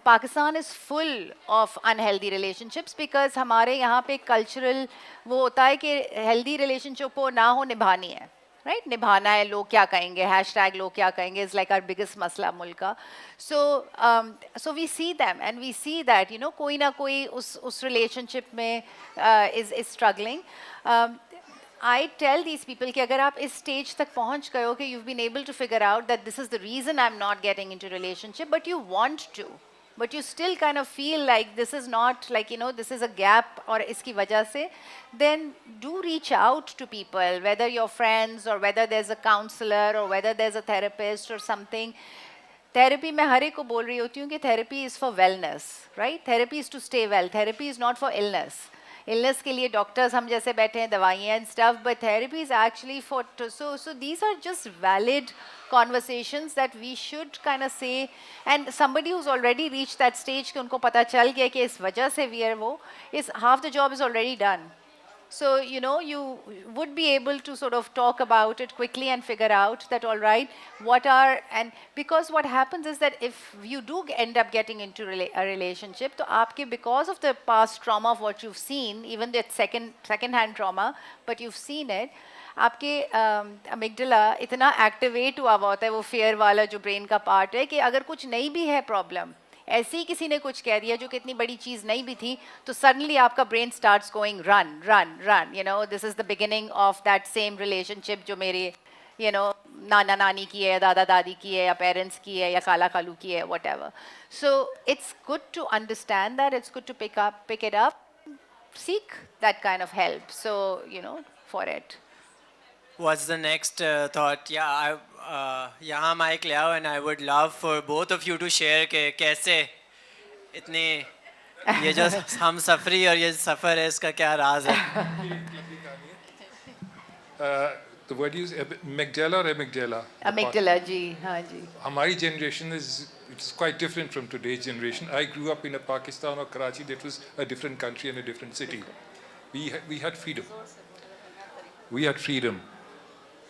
Pakistan is full of unhealthy relationships because हमारे यहाँ पे cultural वो होता है कि healthy relationship हो ना हो निभानी है, right? निभाना है, लोग क्या कहेंगे, hashtag लोग क्या कहेंगे is like our biggest मसला मुल्क का. So we see them and we see that कोई ना कोई उस relationship में is struggling. I tell these people कि अगर आप इस stage तक पहुंच गए हो कि you've been able to figure out that this is the reason I'm not getting into relationship, but you want to, but you still kind of feel like this is not like this is a gap और इसकी वजह से, then do reach out to people, whether your friends or whether there's a counselor or whether there's a therapist or something. Therapy मैं हर एक को बोल रही होती हूँ कि therapy is for wellness, right? Therapy is to stay well. Therapy is not for illness. Illness के लिए doctors हम जैसे बैठे हैं दवाइयाँ and stuff, but therapy is actually for so these are just valid conversations that we should kind of say. And somebody who's already reached that stage कि उनको पता चल गया कि इस वजह से we are वो, is half the job is already done. So you would be able to sort of talk about it quickly and figure out that all right, and because what happens is that if you do end up getting into a relationship, तो आपके because of the past trauma of what you've seen, even that second hand trauma, but you've seen it, आपके amygdala इतना activate हुआ होता है, वो fear वाला जो brain का part है, कि अगर कुछ नहीं भी है problem, ऐसे ही किसी ने कुछ कह दिया जो कि इतनी बड़ी चीज़ नहीं भी थी, तो सडनली आपका brain starts going run run run, this is the beginning of that same relationship जो मेरे नाना नानी की है या दादा दादी की है या पेरेंट्स की है या खाला खालू की है, whatever. So it's good to understand that, it's good to pick it up, seek that kind of help, so for it. What's the next thought? Yeah, यहाँ माइक ले आओ and I would love for both of you to share कि कैसे इतनी ये जो हम सफरी और ये सफ़र है इसका क्या राज है? The word is amygdala or amygdala? Amygdala जी, हाँ जी. हमारी generation it's quite different from today's generation. I grew up in a Pakistan or Karachi that was a different country and a different city. We had freedom. We had freedom.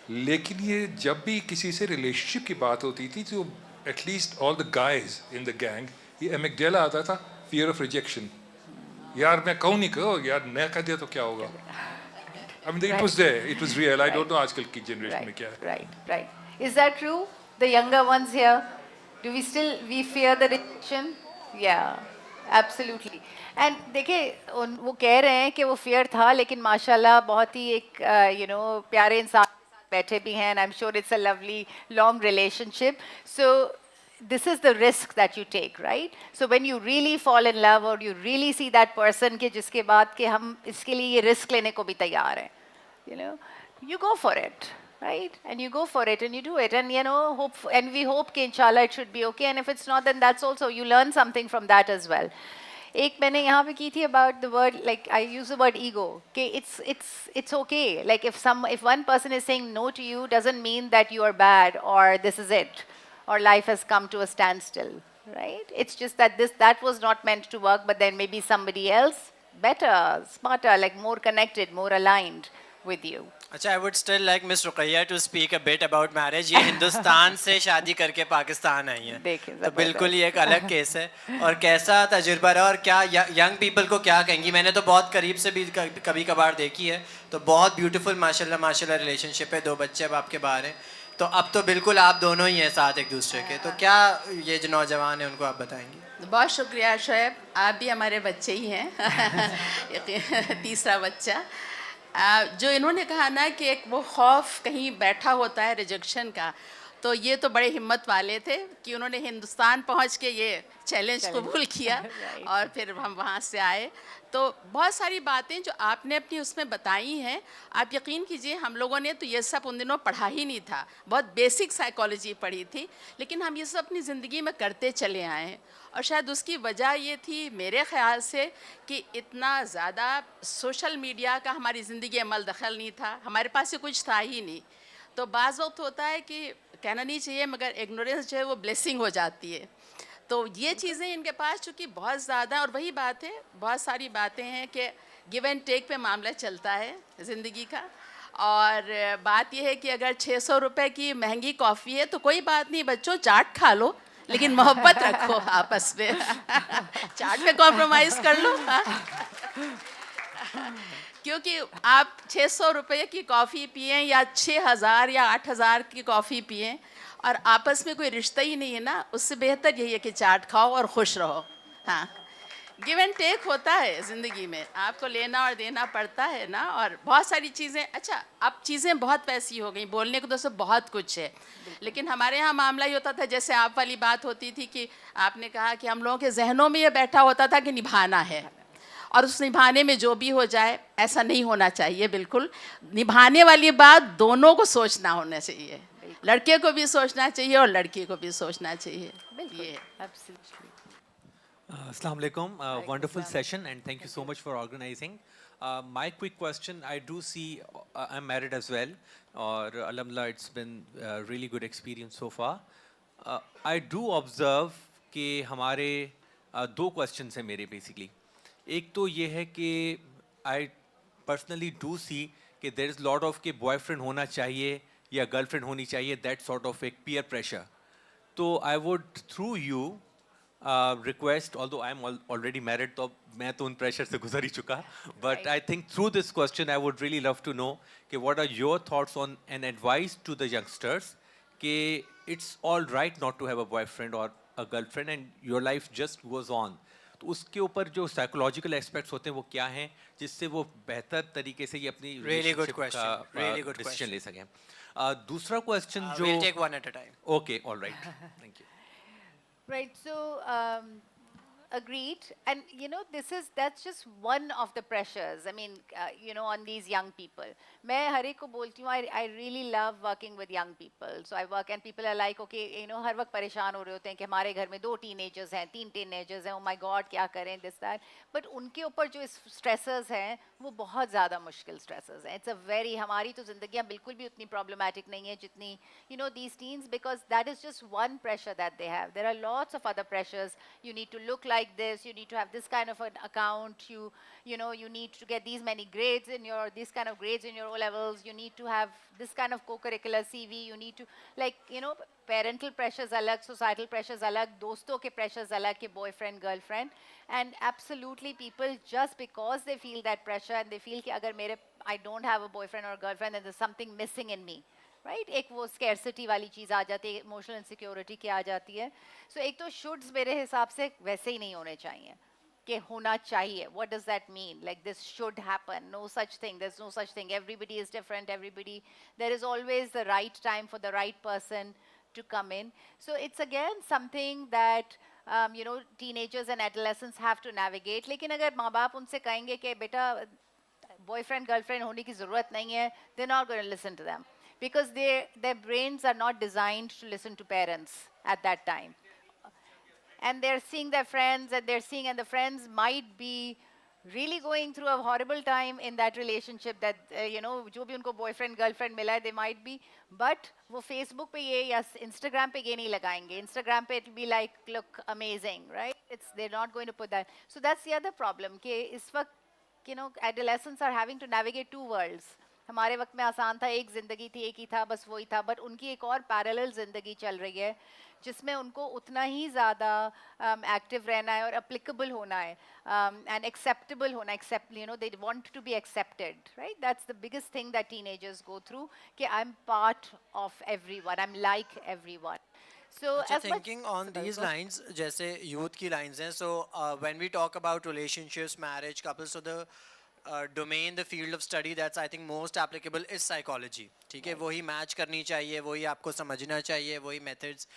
लेकिन ये जब भी किसी से relationship की बात होती थी तो at least all the guys in the gang ये एमिग्डाला आता था, फियर ऑफ रिजेक्शन. यार मैं कहूँ नहीं कहो, यार मैं कह दिया तो क्या होगा. I mean it was there, it was real. I don't know आजकल की जनरेशन में क्या है. Right. Is that true? The younger ones here, do we fear the rejection? Yeah, absolutely. And देखिए वो कह रहे हैं कि वो fear था, लेकिन माशाल्लाह बहुत ही एक प्यारे इंसान बैठे भी हैं, and I'm sure it's a lovely long relationship. So this is the risk that you take, right? So when you really fall in love or you really see that person कि जिसके बाद कि हम इसके लिए ये risk लेने को भी तैयार हैं, you go for it, right? And you go for it and you do it, and and we hope कि inshallah it should be okay, and if it's not, then that's also, you learn something from that as well. एक मैंने यहाँ पे की थी about the word, like I use the word ego. Okay, it's okay. Like if one person is saying no to you, doesn't mean that you are bad or this is it, or life has come to a standstill, right? It's just that that was not meant to work, but then maybe somebody else better, smarter, like more connected, more aligned with you. अच्छा, I would still like Miss Ruqayya to speak a bit about marriage. ये हिंदुस्तान से शादी करके पाकिस्तान आई है, तो बिल्कुल ये एक अलग केस है. और कैसा तजुर्बा रहा और क्या यंग पीपल को क्या कहेंगी? मैंने तो बहुत करीब से भी कभी कभार देखी है, तो बहुत ब्यूटीफुल माशाल्लाह रिलेशनशिप है, 2 बच्चे अब आपके बाहर हैं, तो अब तो बिल्कुल आप दोनों ही हैं साथ एक दूसरे के, तो क्या ये जो नौजवान हैं उनको आप बताएंगी? बहुत शुक्रिया शोएब, आप भी हमारे बच्चे ही हैं. तीसरा बच्चा जो इन्होंने कहा ना कि एक वो खौफ कहीं बैठा होता है रिजेक्शन का, तो ये तो बड़े हिम्मत वाले थे कि उन्होंने हिंदुस्तान पहुंच के ये चैलेंज कबूल किया और फिर हम वहाँ से आए. तो बहुत सारी बातें जो आपने अपनी उसमें बताई हैं, आप यकीन कीजिए हम लोगों ने तो ये सब उन दिनों पढ़ा ही नहीं था, बहुत बेसिक साइकोलॉजी पढ़ी थी, लेकिन हम ये सब अपनी ज़िंदगी में करते चले आए हैं. और शायद उसकी वजह ये थी मेरे ख़्याल से कि इतना ज़्यादा सोशल मीडिया का हमारी ज़िंदगी में अमल दखल नहीं था, हमारे पास से कुछ था ही नहीं. तो बाज़ वक्त होता है कि कहना नहीं चाहिए, मगर इग्नोरेंस जो है वो ब्लेसिंग हो जाती है. तो ये चीज़ें इनके पास चूँकि बहुत ज़्यादा, और वही बात है, बहुत सारी बातें हैं कि गिव एंड टेक पे मामला चलता है ज़िंदगी का। और बात यह है कि अगर 600 रुपए की महंगी कॉफ़ी है तो कोई बात नहीं बच्चों, चाट खा लो, लेकिन मोहब्बत रखो आपस में। चाट में कॉम्प्रोमाइज़ कर लो। क्योंकि आप 600 रुपये की कॉफ़ी पिएं या 6,000 या 8,000 की कॉफ़ी पिएं और आपस में कोई रिश्ता ही नहीं है ना, उससे बेहतर यही है कि चाट खाओ और खुश रहो। हाँ, गिव एंड टेक होता है ज़िंदगी में, आपको लेना और देना पड़ता है ना। और बहुत सारी चीज़ें, अच्छा अब चीज़ें बहुत वैसी हो गई, बोलने को तो सब बहुत कुछ है, लेकिन हमारे यहाँ मामला ये होता था, जैसे आप वाली बात होती थी कि आपने कहा कि हम लोगों के जहनों में ये बैठा होता था कि निभाना है, और उस निभाने में जो भी हो जाए, ऐसा नहीं होना चाहिए बिल्कुल। निभाने वाली बात दोनों को सोचना होना चाहिए, लड़के को भी सोचना चाहिए और लड़की को भी सोचना चाहिए। ये Absolutely. Assalamu alaikum. Wonderful session, and thank you so much for organizing. My quick question, I do see, I'm married as well, or alhamdulillah, it's been a really good experience so far. I do observe कि हमारे दो questions हैं मेरे basically. एक तो ये है कि I personally do see कि there is lot of कि boyfriend होना चाहिए या girlfriend होनी चाहिए, that sort of एक peer pressure. तो I would through you request, although I am already married, तो मैं तो उन pressure से गुजर ही चुका, but I think through this question I would really love to know कि what are your thoughts on an advice to the youngsters कि it's all right not to have a boyfriend or a girlfriend and your life just goes on. तो उसके ऊपर जो psychological aspects होते हैं वो क्या हैं जिससे वो बेहतर तरीके से ये अपनी Really good relationship question. का Really good decision question. ले सकें. दूसरा question जो We'll take one at a time. Okay, all right. Thank you. Right, so agreed. And you know, that's just one of the pressures. I mean, you know, on these young people. मैं हर एक को बोलती हूँ, I really love working with young people. So I work and people are like, okay, you know, हर वक्त परेशान हो रहे होते हैं कि हमारे घर में 2 teenagers हैं, 3 teenagers हैं, oh my God, क्या करें, this that. But उनके ऊपर जो stressors हैं, वो बहुत ज़्यादा मुश्किल stressors हैं. It's a very, हमारी तो ज़िंदगियाँ बिल्कुल भी उतनी problematic नहीं है जितनी, you know, these teens, because that is just one pressure that they have. There are lots of other pressures. You need to look like this, you need to have this kind of an account, you know, you need to get these many grades in your, this kind of grades in your O levels, you need to have this kind of co-curricular CV, you need to, like, you know, parental pressures alag, societal pressures alag, doston ke pressures alag, ke boyfriend, girlfriend. And absolutely people, just because they feel that pressure and they feel कि अगर मेरे, I don't have a boyfriend or a girlfriend, then there's something missing in me. Right एक वो scarcity वाली चीज़ आ जाती है, emotional insecurity की आ जाती है. सो एक तो शुड्स मेरे हिसाब से वैसे ही नहीं होने चाहिए कि होना चाहिए. What does that mean? Like this should happen? No such thing, there is no such thing. Everybody is different, everybody, there is always the right time for the right person to come in. So it's again something that you know, teenagers and adolescents have to navigate. लेकिन अगर माँ बाप उनसे कहेंगे कि बेटा boyfriend girlfriend होने की ज़रूरत नहीं है, they're not going to listen to them. Because their brains are not designed to listen to parents at that time. And they're seeing their friends and and the friends might be really going through a horrible time in that relationship that, you know, जो भी उनको boyfriend, girlfriend मिला है, they might be, but वो Facebook पे ये या Instagram पे ये नहीं लगाएंगे. Instagram पे it'll be like, look, amazing, right? They're not going to put that. So that's the other problem, कि इस वक्त, you know, adolescents are having to navigate two worlds. हमारे वक्त में आसान था, एक ज़िंदगी थी, एक ही था, बस वही था. बट उनकी एक और पैरेलल ज़िंदगी चल रही है जिसमें उनको उतना ही ज़्यादा एक्टिव रहना है और अप्लीकेबल होना है एंड एक्सेप्टेबल होना. Accept, you know, they want to be accepted, right? That's the biggest thing that teenagers go through, कि I am part of everyone, I am like everyone. So अच्छा, as much, thinking on these lines, जैसे youth की lines हैं, so when we talk about relationships, marriage, couples, so the domain, the field of study that's I think most applicable is psychology. ठीक है, वही match करनी चाहिए, वही आपको समझना चाहिए, वही methods.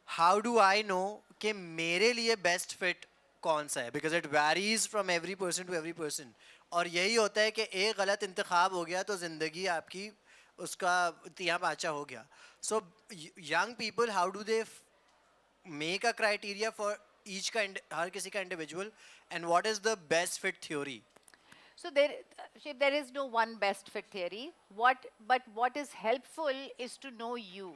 How do I know कि मेरे लिए best fit कौन सा है? Because it varies from every person to every person. और यही होता है कि एक गलत इंतखाब हो गया तो ज़िंदगी आपकी उसका तिया पाचा हो गया. So young people, how do they make a criteria for each kind, हर किसी का individual, and what is the best fit theory? so there is no one best fit theory. But what is helpful is to know you,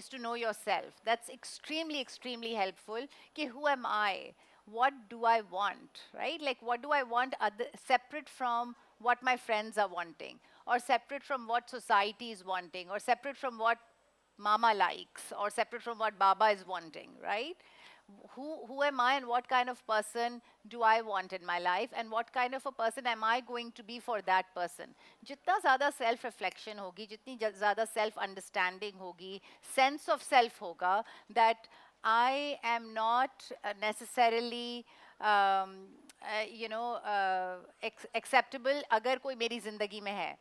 is to know yourself. That's extremely, extremely helpful. Ki who am I? What do I want, right? Like, what do I want separate from what my friends are wanting, or separate from what society is wanting, or separate from what mama likes, or separate from what baba is wanting, right? Who am I, and what kind of person do I want in my life, and what kind of a person am I going to be for that person? Jitna zyada self reflection hogi, jitni zyada self understanding hogi, sense of self hoga, that I am not necessarily acceptable अगर कोई मेरी ज़िंदगी में है.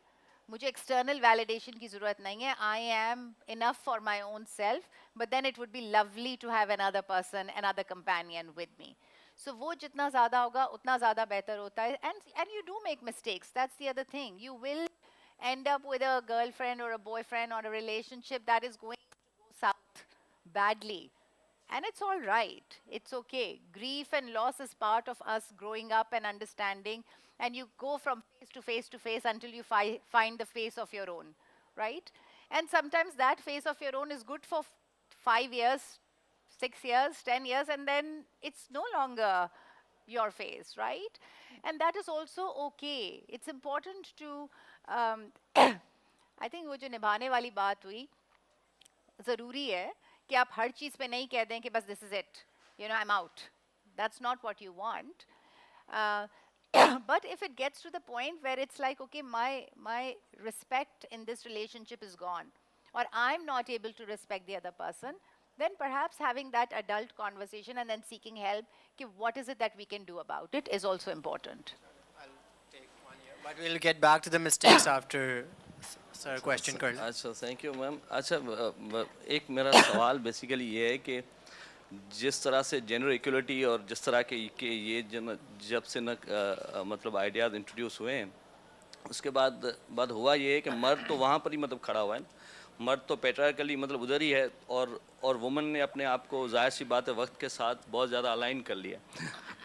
मुझे external validation की ज़रूरत नहीं है. I am enough for my own self, but then it would be lovely to have another person, another companion with me. So वो जितना ज़्यादा होगा उतना ज़्यादा बेहतर होता है. And you do make mistakes. That's the other thing. You will end up with a girlfriend or a boyfriend or a relationship that is going to go south badly. And it's all right. It's okay. Grief and loss is part of us growing up and understanding. And you go from face to face to face until you find the face of your own, right? And sometimes that face of your own is good for 5 years, 6 years, 10 years, and then it's no longer your face, right? And that is also okay. It's important to, I think वो जो निभाने वाली बात हुई, ज़रूरी है कि आप हर चीज़ पे नहीं कह दें कि बस this is it, I'm out. That's not what you want. But if it gets to the point where it's like, okay, my respect in this relationship is gone, or I'm not able to respect the other person, then perhaps having that adult conversation and then seeking help, कि what is it that we can do about it, is also important. I'll take one here, but we'll get back to the mistakes after sir question कर लें. अच्छा, thank you ma'am. अच्छा, एक मेरा सवाल basically ये है कि जिस तरह से जेंडर इक्वलिटी और जिस तरह के ये जब से मतलब आइडियाज़ इंट्रोड्यूस हुए हैं, उसके बाद हुआ ये है कि मर्द तो वहाँ पर ही मतलब खड़ा हुआ है. मर्द तो पैट्रियार्कली मतलब उधर ही है, और वुमन ने अपने आप को जाहिर सी बात है वक्त के साथ बहुत ज़्यादा अलाइन कर लिया.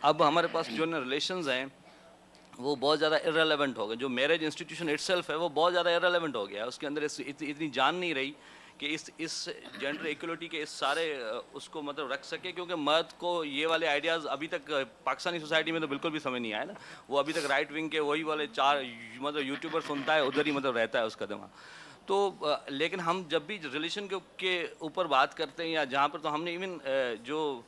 अब हमारे पास जो रिलेशंस हैं वो बहुत ज़्यादा इररेलेवेंट हो गए. जो मैरिज इंस्टीट्यूशन इटसेल्फ है वो बहुत ज़्यादा इररेलेवेंट हो गया है. उसके अंदर इतनी जान नहीं रही कि इस जेंडर इक्वलिटी के इस सारे उसको मतलब रख सके, क्योंकि मर्द को ये वाले आइडियाज़ अभी तक पाकिस्तानी सोसाइटी में तो बिल्कुल भी समझ नहीं आया ना. वो अभी तक राइट विंग के वही वाले 4 मतलब यूट्यूबर सुनता है, उधर ही मतलब रहता है उसका दिमाग. तो लेकिन हम जब भी रिलेशन के ऊपर बात करते हैं या जहाँ पर, तो हमने इवन जो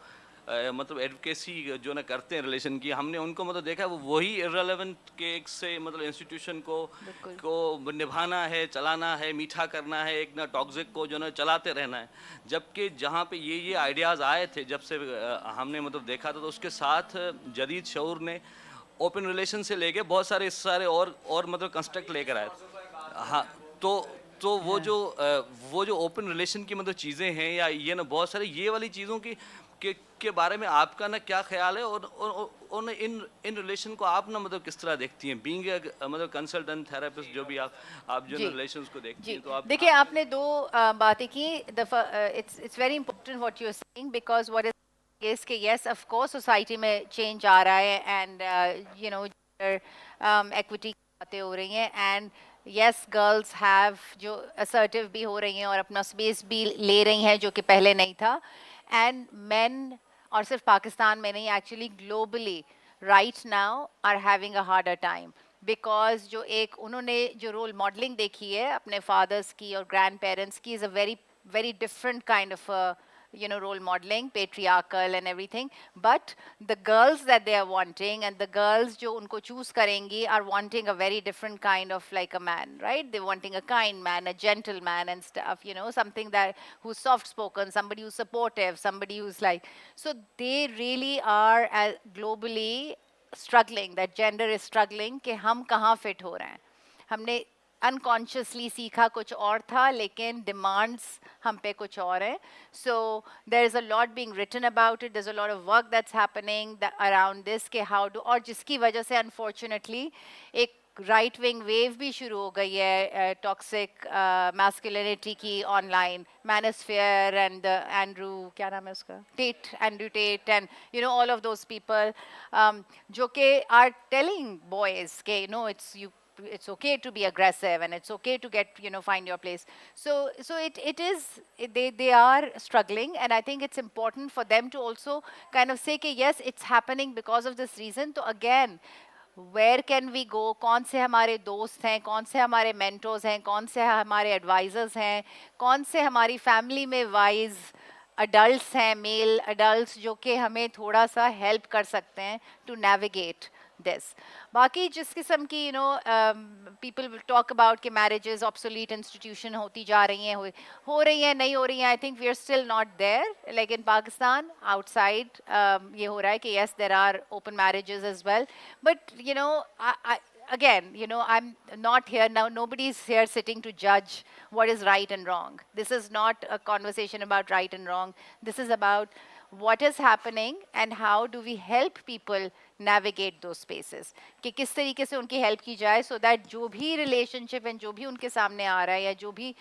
मतलब एडवोकेसी जो ना करते हैं रिलेशन की, हमने उनको मतलब देखा वो वही इररेलेवेंट के एक से मतलब इंस्टीट्यूशन को निभाना है, चलाना है, मीठा करना है, एक ना टॉक्सिक को जो ना चलाते रहना है. जबकि जहाँ पे ये आइडियाज़ आए थे, जब से हमने मतलब देखा था, तो उसके साथ जदीद शऊर ने ओपन रिलेशन से लेके बहुत सारे और मतलब कंस्ट्रक्ट लेकर आए. हाँ, तो वो जो ओपन रिलेशन की मतलब चीज़ें हैं, या ये ना बहुत सारे ये वाली चीज़ों के बारे में आपका ना क्या ख्याल है, और इन रिलेशन को आप ना मतलब किस तरह देखती हैं, बीइंग मतलब कंसल्टेंट थेरेपिस्ट, जो भी आप जो रिलेशंस को देखती हैं, तो आप देखिए, आपने 2 बातें की. It's very important what you are saying, because what is कि यस ऑफ कोर्स सोसाइटी में चेंज आ रहा है, एंड एक्विटी की बातें हो रही हैं, एंड यस गर्ल्स हैव जो असर्टिव भी हो रही हैं और अपना स्पेस भी ले रही हैं, जो कि पहले नहीं था. एंड मेन, और सिर्फ पाकिस्तान में नहीं, actually globally right now are having a harder time, because जो एक उन्होंने जो रोल मॉडलिंग देखी है अपने फादर्स की और ग्रैंड पेरेंट्स की, is a very very different kind of role modeling, patriarchal and everything. But the girls that they are wanting, and the girls जो उनको choose करेंगी, are wanting a very different kind of like a man, right? They're wanting a kind man, a gentleman and stuff, something that who's soft spoken, somebody who's supportive, somebody who's like, so they really are globally struggling, that gender is struggling कि हम कहाँ fit हो रहे हैं. हमने unconsciously सीखा कुछ और था, लेकिन demands हम पे कुछ और हैं. So there is a lot being written about it. There's a lot of work that's happening around this कि how do, और जिसकी वजह से unfortunately एक राइट विंग वेव भी शुरू हो गई है टॉक्सिक मैस्कुलिनिटी की ऑनलाइन. मैनोस्फीयर एंड एंड्रू, क्या नाम है उसका, Andrew Tate, and all of those people जो कि आर टेलिंग बॉयज़ के it's it's okay to be aggressive and it's okay to get, find your place. So they are struggling, and I think it's important for them to also kind of say कि yes, it's happening because of this reason. तो again, where can we go, कौन से हमारे दोस्त हैं, कौन से हमारे mentors हैं, कौन से हमारे advisors हैं, कौन से हमारी family में wise adults हैं, male adults, जो कि हमें थोड़ा सा help कर सकते हैं to navigate this. बाकी जिस किस्म की people will talk about कि marriages obsolete institution होती जा रही हैं, हो रही हैं, नहीं हो रही हैं. I think we are still not there. Like in Pakistan, outside ये हो रहा है कि yes, there are open marriages as well. But again, I'm not here now. Nobody's here sitting to judge what is right and wrong. This is not a conversation about right and wrong. This is about what is happening and how do we help people navigate those spaces. कि किस तरीके से उनकी help की जाए so that जो भी relationship and जो भी उनके सामने आ रहा है या जो भी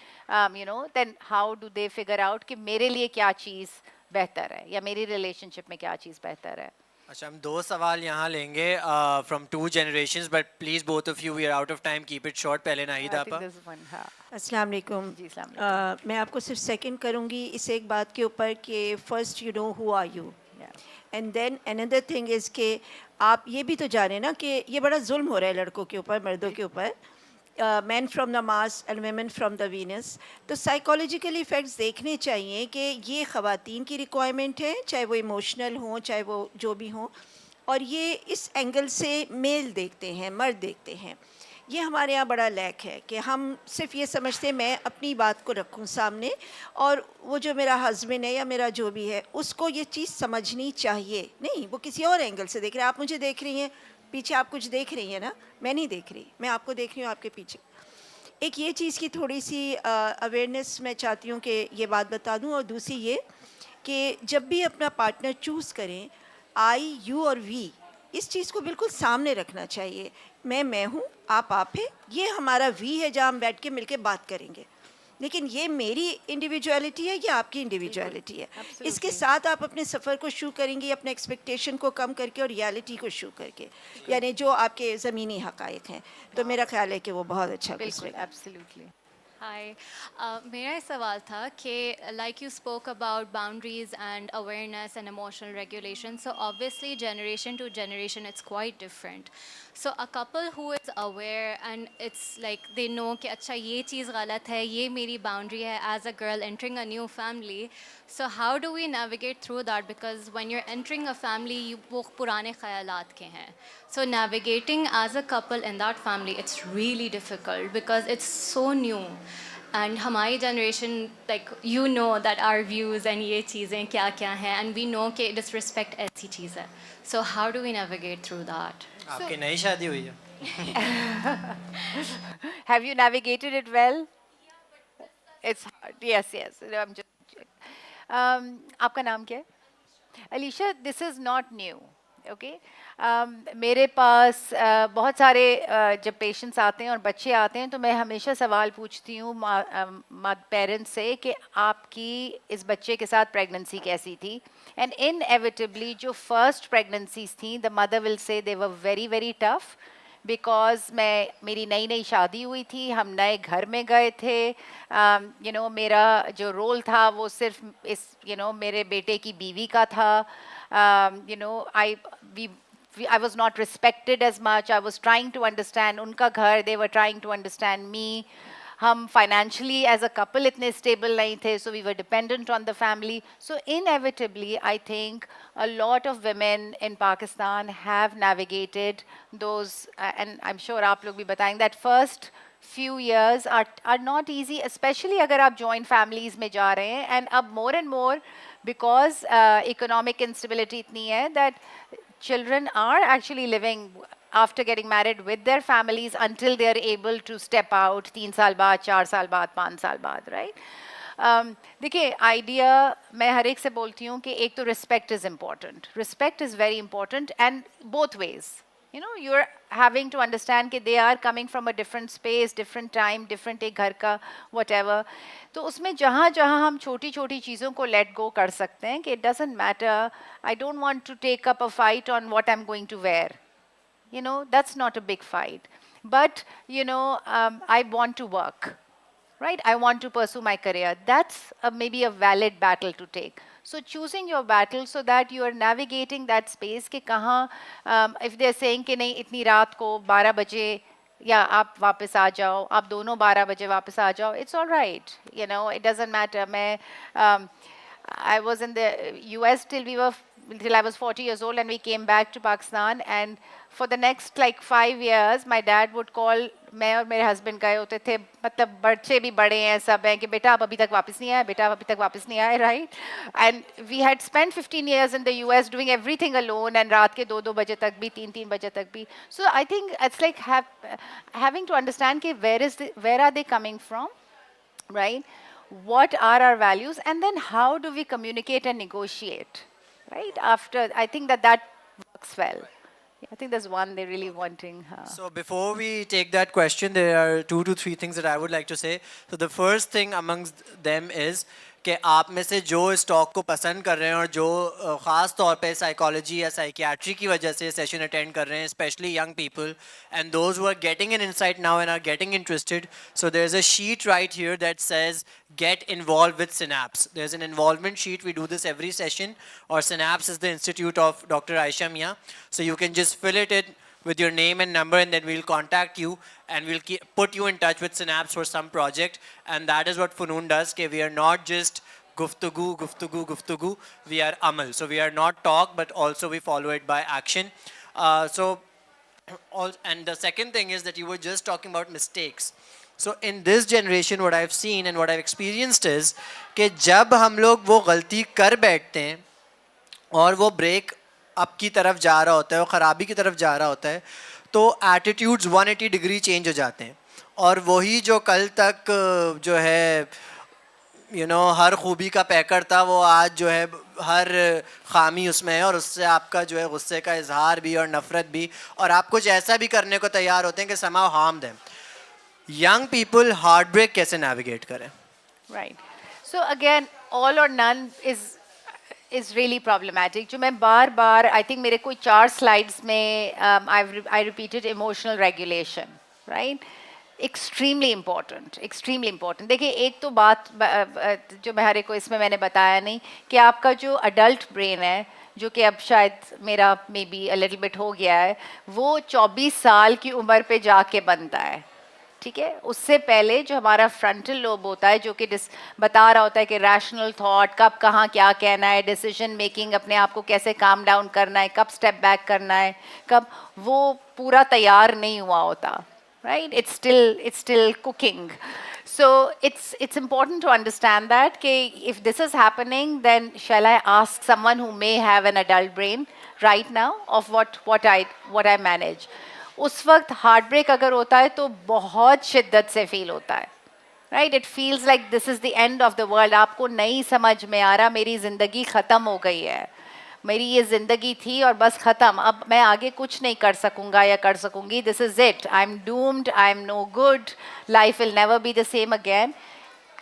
then how do they figure out कि मेरे लिए क्या चीज़ बेहतर है या मेरी relationship में क्या चीज़ बेहतर है. अच्छा, हम 2 सवाल यहाँ लेंगे from 2 generations, but please both of you, we are out of time, keep it short. पहले नाहिद आपा. अस्सलाम वालेकुम. जी, अस्सलाम वालेकुम. मैं आपको सिर्फ सेकंड करूँगी इस एक बात के ऊपर कि first you know who are you, and then another thing is कि आप ये भी तो जाने ना कि ये बड़ा जुल्म हो रहा है लड़कों के ऊपर, मर्दों के ऊपर. Man from the Mars and women from the Venus. तो साइकोलॉजिकल इफ़ेक्ट्स देखने चाहिए कि ये ख़वातीन की रिक्वायरमेंट है, चाहे वो इमोशनल हों, चाहे वो जो भी हों, और ये इस एंगल से मेल देखते हैं, मर्द देखते हैं. ये हमारे यहाँ बड़ा लैक है कि हम सिर्फ ये समझते हैं मैं अपनी बात को रखूँ सामने, और वो जो मेरा हस्बैंड है या मेरा जो भी है उसको ये चीज़ समझनी चाहिए. नहीं, वो किसी और एंगल से देख रहे हैं. आप मुझे देख रही हैं, पीछे आप कुछ देख रही हैं ना, मैं नहीं देख रही, मैं आपको देख रही हूँ आपके पीछे. एक ये चीज़ की थोड़ी सी अवेयरनेस मैं चाहती हूँ कि ये बात बता दूँ. और दूसरी ये कि जब भी अपना पार्टनर चूज़ करें, आई, यू और वी, इस चीज़ को बिल्कुल सामने रखना चाहिए. मैं हूँ, आप है, ये हमारा वी है जहाँ हम बैठ के मिलके बात करेंगे. लेकिन ये मेरी इंडिविजुअलिटी है, ये आपकी इंडिविजुअलिटी है. इसके साथ आप अपने सफ़र को शुरू करेंगे अपने एक्सपेक्टेशन को कम करके और रियलिटी को शुरू करके, यानी जो आपके ज़मीनी हक़ाइक़ हैं. तो मेरा ख्याल है कि वो बहुत अच्छा गुज़रेगा. Absolutely. Hi, मेरा सवाल था कि like you spoke about boundaries and awareness and emotional regulation. So obviously generation to generation it's quite different. So a couple who is aware and it's like they know कि अच्छा ये चीज़ गलत है, ये मेरी boundary है as a girl entering a new family. So how do we navigate through that? Because when you're entering a family, वो पुराने ख़यालात के हैं. So navigating as a couple in that family, it's really difficult because it's so new. And हमारी generation, like you know that our views and ये चीज़ें क्या क्या हैं, and we know कि disrespect ऐसी चीज़ है. So how do we navigate through that? आपकी नई शादी हुई है? Have you navigated it well? It's hard. Yes. I'm just. आपका नाम क्या है? Alicia, this is not new. Okay. मेरे पास बहुत सारे जब पेशेंट्स आते हैं और बच्चे आते हैं तो मैं हमेशा सवाल पूछती हूँ पेरेंट्स से कि आपकी इस बच्चे के साथ प्रेगनेंसी कैसी थी. एंड इनएविटेबली जो फर्स्ट प्रेगनेंसीज थी, the mother will say they were very very tough because मेरी नई शादी हुई थी, हम नए घर में गए थे. मेरा जो रोल था वो सिर्फ इस मेरे बेटे की बीवी का था. I was not respected as much. I was trying to understand उनका घर, they were trying to understand me. हम financially as a couple इतने stable नहीं थे, so we were dependent on the family. So inevitably, I think a lot of women in Pakistan have navigated those, and I'm sure आप लोग भी बताएंगे, that first few years are not easy, especially अगर आप joint families में जा रहे हैं. And अब more and more, because economic instability इतनी है, that children are actually living after getting married with their families until they are able to step out 3 साल बाद, 4 साल बाद, 5 साल बाद, right? देखिए, आइडिया मैं हर एक से बोलती हूँ कि एक तो respect is important. Respect is very important and both ways. you're having to understand कि they are coming from a different space, different time, different एक घर का whatever. तो उसमें जहाँ हम छोटी छोटी चीज़ों को let go कर सकते हैं कि it doesn't matter, I don't want to take up a fight on what I'm going to wear. That's not a big fight. but I want to work, right? I want to pursue my career. That's maybe a valid battle to take. So choosing your battle so that you are navigating that space कि कहाँ if they're saying कि नहीं इतनी रात को 12 बजे या आप वापस आ जाओ, आप दोनों 12 बजे वापस आ जाओ, it's all right. It doesn't matter. I was in the US till I was 40 years old, and we came back to Pakistan, and for the next like 5 years my dad would call, मैं और मेरे husband गए होते थे, मतलब बच्चे भी बड़े हैं, सब हैं कि बेटा आप अभी तक वापस नहीं आए, बेटा आप अभी तक वापस नहीं आए, right? And we had spent 15 years in the US doing everything alone, and रात के 2-2 बजे तक भी, 3-3 बजे तक भी. So I think it's like having to understand कि where are they coming from, right? What are our values, and then how do we communicate and negotiate, right? After, I think that works well. I think there's one they're really wanting. So before we take that question, there are 2 to 3 things that I would like to say. So the first thing amongst them is कि आप में से जो इस talk को पसंद कर रहे हैं और जो ख़ास तौर पे साइकोलॉजी या साइकियाट्री की वजह से सेशन अटेंड कर रहे हैं, specially young people and those who are getting an insight now and are getting interested, so there is a sheet right here that says get involved with Synapse. There's an involvement sheet. We do this every session, or Synapse is the institute of Dr. Aisha Mia. So you can just fill it in with your name and number, and then we'll contact you and we'll put you in touch with Synapse for some project. And that is what Funoon does. Okay, we are not just guftugu. We are amal. So we are not talk, but also we follow it by action. And the second thing is that you were just talking about mistakes. So in this generation, what I've seen and what I've experienced is कि जब हम लोग वो गलती कर बैठते हैं और वो ब्रेक अप की तरफ जा रहा होता है, वो ख़राबी की तरफ जा रहा होता है, तो एटीट्यूड्स 180 डिग्री चेंज हो जाते हैं. और वही जो कल तक जो है हर खूबी का पैकर था, वो आज जो है हर खामी उसमें है, और उससे आपका जो है गुस्से का इजहार भी और नफ़रत भी, और आप कुछ ऐसा भी करने को तैयार होते हैं कि somehow harm them. Young people heartbreak कैसे navigate करें? Right. So again, all or none is really problematic. जो मैं बार I think मेरे कोई 4 slides में I repeated emotional regulation, right? Extremely important. देखिए एक तो बात जो मेरे को इसमें मैंने बताया नहीं कि आपका जो adult brain है, जो कि अब शायद मेरा maybe a little bit हो गया है, वो 24 साल की उम्र पे जाके बनता है. ठीक है, उससे पहले जो हमारा फ्रंटल लोब होता है, जो कि बता रहा होता है कि रैशनल थॉट, कब कहाँ क्या कहना है, डिसीजन मेकिंग, अपने आप को कैसे काम डाउन करना है, कब स्टेप बैक करना है, कब, वो पूरा तैयार नहीं हुआ होता, right? It's still cooking. So it's important to understand that if this is happening, then shall I ask someone who may have an adult brain right now of what I manage. उस वक्त heart break अगर होता है तो बहुत शिद्दत से feel होता है, right? It feels like this is the end of the world. आपको नहीं समझ में आ रहा, मेरी ज़िंदगी ख़त्म हो गई है, मेरी ये ज़िंदगी थी और बस ख़त्म, अब मैं आगे कुछ नहीं कर सकूँगा या कर सकूँगी. This is it, I am doomed, I am no good, life will never be the same again.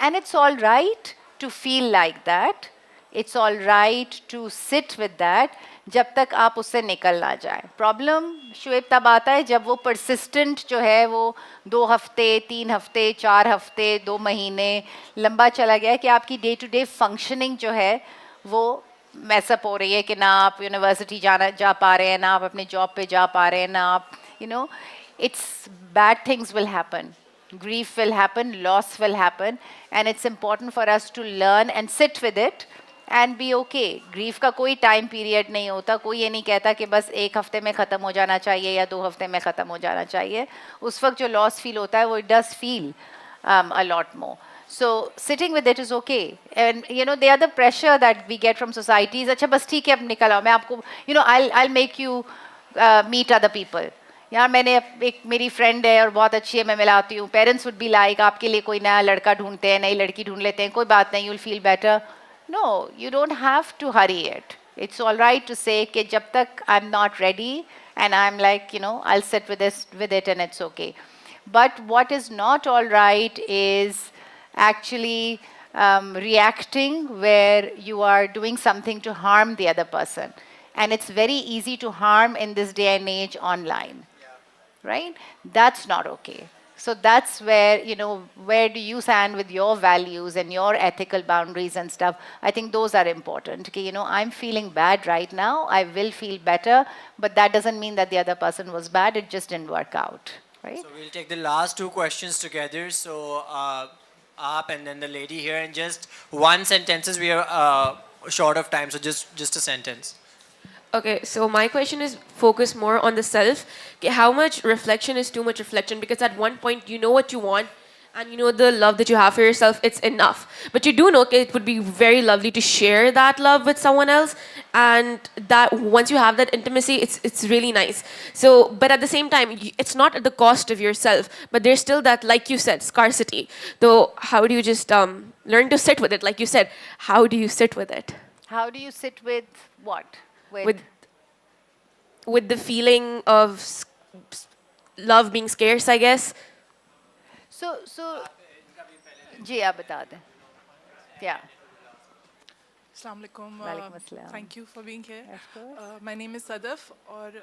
And it's all right to feel like that. It's all right to sit with that जब तक आप उससे निकल ना जाए. Problem Shoaib तब आता है जब वो परसिस्टेंट जो है वो 2 हफ्ते, 3 हफ्ते, 4 हफ्ते, 2 महीने लंबा चला गया है कि आपकी डे टू डे फंक्शनिंग जो है वो मैसअप हो रही है, कि ना आप यूनिवर्सिटी जा पा रहे हैं, ना आप अपने जॉब पे जा पा रहे हैं, ना आप it's bad things will happen. Grief will happen, loss will happen, and it's important for us to learn and sit with it and be okay. Grief का कोई time period नहीं होता, कोई ये नहीं कहता कि बस 1 हफ्ते में ख़त्म हो जाना चाहिए या 2 हफ्ते में ख़त्म हो जाना चाहिए. उस वक्त जो loss feel होता है वो it does feel a lot more. So sitting with it is okay. And the other pressure that we get from society is अच्छा बस ठीक है अब निकल आओ, मैं आपको I'll make you meet other people. यार मैंने एक मेरी फ्रेंड है और बहुत अच्छी है, मैं मिलाती हूँ. पेरेंट्स वुड बी लाइक आपके लिए कोई नया लड़का ढूंढते हैं, नई लड़की ढूंढ लेते हैं, कोई बात नहीं, you will feel better. No, you don't have to hurry it. It's all right to say कि जब तक I am not ready and I am like I will sit with it and it's okay. But what is not all right is actually reacting where you are doing something to harm the other person. And it's very easy to harm in this day and age online. right? That's not okay. So that's where, you know, where do you stand with your values and your ethical boundaries and stuff? I think those are important. Okay, you know, I'm feeling bad right now. I will feel better, but that doesn't mean that the other person was bad. It just didn't work out, right? So we'll take the last two questions together. So Aap and then the lady here, and just one sentences. We are short of time, so just a sentence. Okay, so my question is focus more on the self. Okay, how much reflection is too much reflection? Because at one point you know what you want and you know the love that you have for yourself, it's enough. But you do know, okay, it would be very lovely to share that love with someone else, and that once you have that intimacy, it's really nice. So, but at the same time, it's not at the cost of yourself, but there's still that, like you said, scarcity. So how do you just learn to sit with it? Like you said, how do you sit with it? How do you sit with what? With the feeling of love being scarce, I guess. So जी आप बता दें. Yeah. Assalamu alaikum. Walaikum assalam. Thank you for being here. Of course. My name is Sadaf और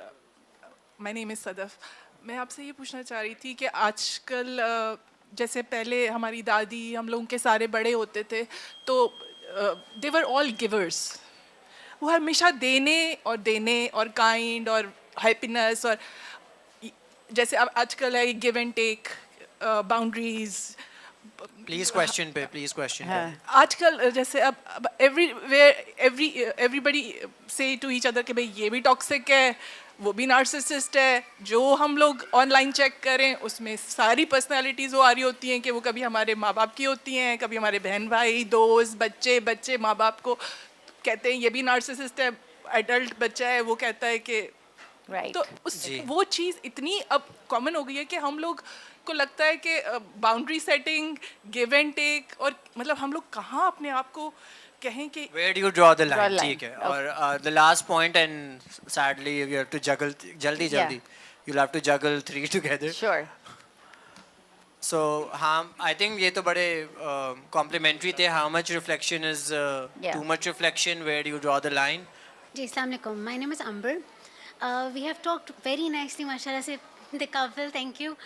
my name is Sadaf. मैं आपसे ये पूछना चाह रही थी कि आजकल जैसे पहले हमारी दादी हम लोगों के सारे बड़े होते थे तो they were all givers. वो हमेशा देने और काइंड और हैप्पीनेस और जैसे अब आजकल है give and take boundaries. Please question पे. आजकल जैसे अब everybody say to each other कि भाई ये भी टॉक्सिक है, वो भी नार्सिसिस्ट है. जो हम लोग ऑनलाइन चेक करें उसमें सारी पर्सनालिटीज़ वो आ रही होती हैं कि वो कभी हमारे माँ बाप की होती हैं, कभी हमारे बहन भाई दोस्त बच्चे माँ बाप को कहते हैं ये भी नार्सिसिस्ट है. एडल्ट बच्चा है वो कहता है कि right. तो वो चीज़ इतनी अब कॉमन हो गई है कि हम लोग को लगता है कि boundary setting give and take और मतलब हम लोग कहाँ अपने आप को कहें कि Where do you draw the line? ठीक है. और the last point, and sadly you have to juggle जल्दी. You'll have to juggle three together. Sure. So I think ये तो बड़े complimentary थे. How much reflection is too much reflection? Where do you draw the line? जी अस्सलाम वालेकुम. My name is Amber. We have talked very nicely, mashallah, से the couple. Thank you.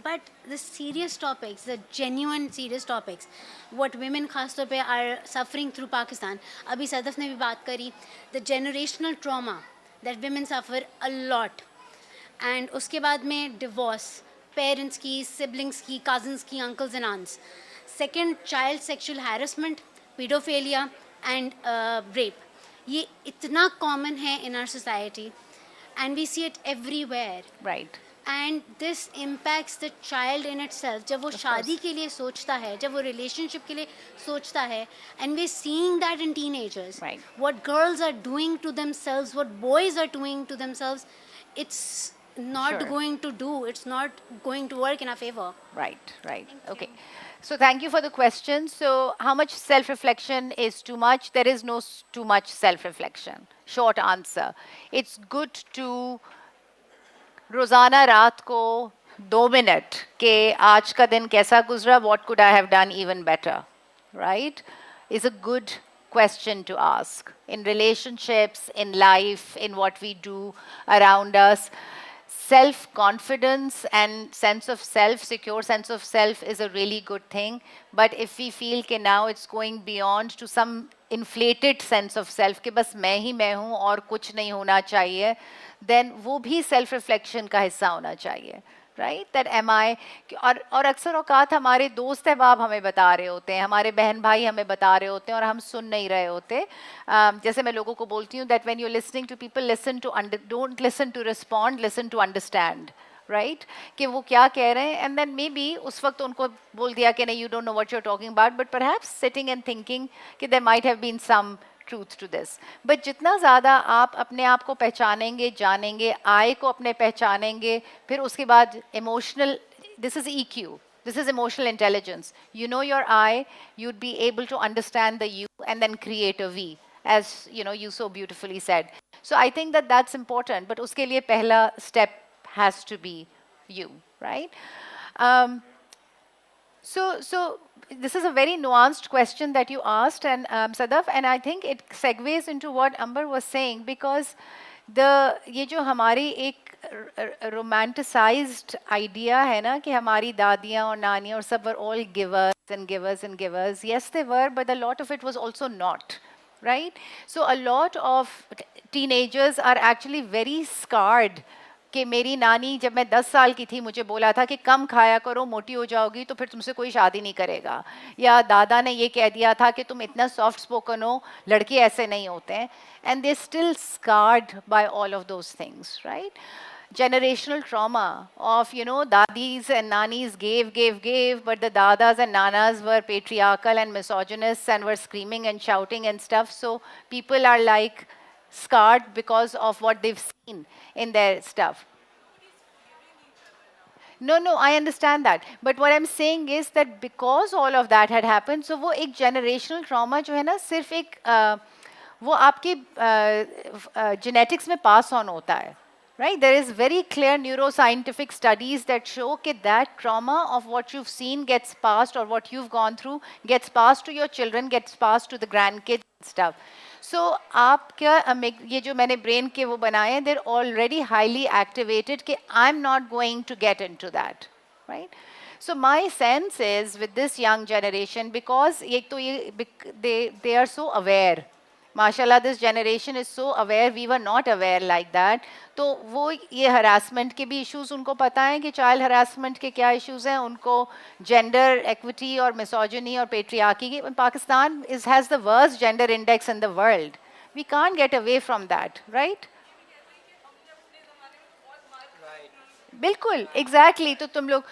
But the serious topics, the genuine serious topics, what women खास तौर पे are suffering through Pakistan. अभी सदफ ने भी बात करी, the generational trauma that women suffer a lot. And उसके बाद में divorce, parents की, siblings की, cousins की, uncles and aunts. Second, child sexual harassment, pedophilia and rape. ये इतना common है in our society, and we see it everywhere. Right. And this impacts the child in itself. जब वो शादी के लिए सोचता है, जब वो relationship के लिए सोचता है, and we're seeing that in teenagers. Right. What girls are doing to themselves, what boys are doing to themselves, it's not going to do. It's not going to work in our favor. Right. Okay. So thank you for the question. So how much self-reflection is too much? There is no too much self-reflection. Short answer. It's good to रोज़ाना रात को 2 minute के आज का दिन कैसा गुजरा, what could I have done even better, right, is a good question to ask in relationships, in life, in what we do around us. Self-confidence and sense of self, secure sense of self is a really good thing. But if we feel कि now it's going beyond to some inflated sense of self कि बस मैं ही मैं हूँ और कुछ नहीं होना चाहिए, then वो भी self-reflection का हिस्सा होना चाहिए. Right? That am I? और अक्सर औकात हमारे दोस्त अहबाब हमें बता रहे होते हैं, हमारे बहन भाई हमें बता रहे होते हैं और हम सुन नहीं रहे होते. जैसे मैं लोगों को बोलती हूँ that when you're listening to people, don't listen to respond, listen to understand. Right? कि वो क्या कह रहे हैं, and then maybe उस वक्त उनको बोल दिया कि नहीं, you don't know what you're talking about, but perhaps sitting and thinking कि there might have been some truth to this. But जितना ज़्यादा आप अपने आप को पहचानेंगे, जानेंगे, I को अपने पहचानेंगे, फिर उसके बाद emotional, this is EQ, this is emotional intelligence. You know your I, you'd be able to understand the you and then create a we, as you know, you so beautifully said. So I think that that's important, but उसके लिए पहला step has to be you, right? So this is a very nuanced question that you asked, and Sadaf, and I think it segues into what Amber was saying, because ये जो हमारी एक romanticised idea है ना कि हमारी दादियाँ और नानियाँ और सब were all givers and givers and givers. Yes, they were, but a lot of it was also not. Right? So a lot of teenagers are actually very scarred कि मेरी नानी जब मैं 10 साल की थी मुझे बोला था कि कम खाया करो, मोटी हो जाओगी तो फिर तुमसे कोई शादी नहीं करेगा, या दादा ने ये कह दिया था कि तुम इतना सॉफ्ट स्पोकन हो, लड़के ऐसे नहीं होते हैं. And they still scarred by all of those things. Right? Generational trauma of, you know, dadis and nanis gave, but the dadas and nanas were patriarchal and misogynist and were screaming and shouting and stuff. So people are like scarred because of what they've seen in their stuff. No, I understand that. But what I'm saying is that because all of that had happened, so वो एक generational trauma जो है ना सिर्फ एक वो आपके genetics में pass on होता है. Right? There is very clear neuroscientific studies that show that trauma of what you've seen gets passed, or what you've gone through gets passed to your children, gets passed to the grandkids and stuff. So आप क्या ये जो मैंने brain के वो बनाए हैं, they're already highly activated कि I'm not going to get into that. Right? So my sense is with this young generation, because they are so aware. माशाल्लाह this generation is so aware, we were not aware like that. तो वो ये harassment के भी issues उनको पता हैं कि child harassment के क्या issues हैं, उनको gender equity और misogyny और patriarchy की. Pakistan has the worst gender index in the world. We can't get away from that, right? बिल्कुल, exactly. तो तुम लोग,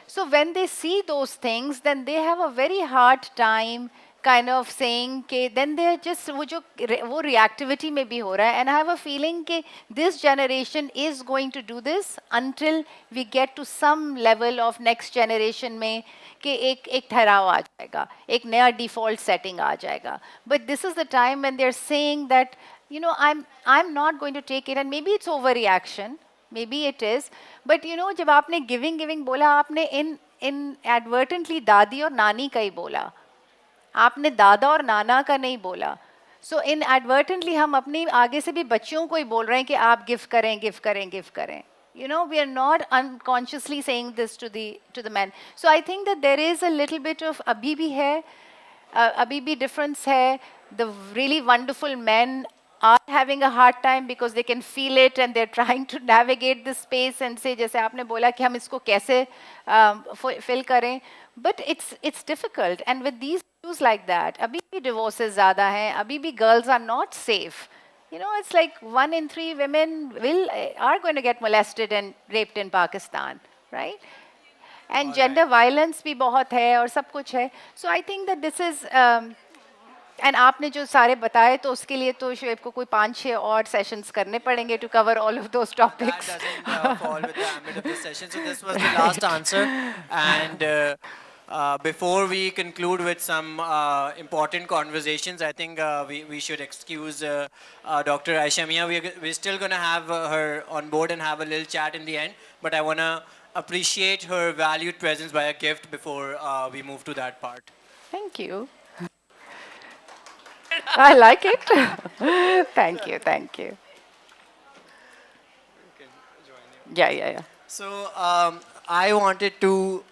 so when they see those things, then they have a very hard time kind of saying कि then they're just वो reactivity में भी हो रहा है. And I have a feeling कि this generation is going to do this until we get to some level of next generation में कि एक ठहराव आ जाएगा, एक नया default setting आ जाएगा. But this is the time when they're saying that, you know, I'm not going to take it, and maybe it's overreaction, maybe it is, but you know जब आपने giving बोला, आपने inadvertently दादी और नानी का ही बोला, आपने दादा और नाना का नहीं बोला. सो इनएडवर्टेंटली हम अपनी आगे से भी बच्चों को ही बोल रहे हैं कि आप गिफ्ट करें. You know, we are not unconsciously saying this to the men. So I think that there is a little bit of अभी भी है, अभी भी difference है. The really wonderful men are having a hard time because they can feel it and they're trying to navigate this space and say, जैसे आपने बोला कि हम इसको कैसे fill करें. But it's difficult, and with these issues like that, अभी भी divorces ज़्यादा हैं, अभी भी girls are not safe. You know, it's like 1 in 3 women are going to get molested and raped in Pakistan, right? And gender violence भी बहुत है और सब कुछ है. So I think that this is and आपने जो सारे बताए, तो उसके लिए तो शुएब को कोई 5-6 और sessions करने पड़ेंगे to cover all of those topics. That doesn't fall with the ambit of this session. So this was the last answer, and before we conclude with some important conversations, I think we should excuse Dr. Aisha Mia. We're still going to have her on board and have a little chat in the end, but I want to appreciate her valued presence by a gift before we move to that part. Thank you. I like it. Thank you. Yeah. So I wanted to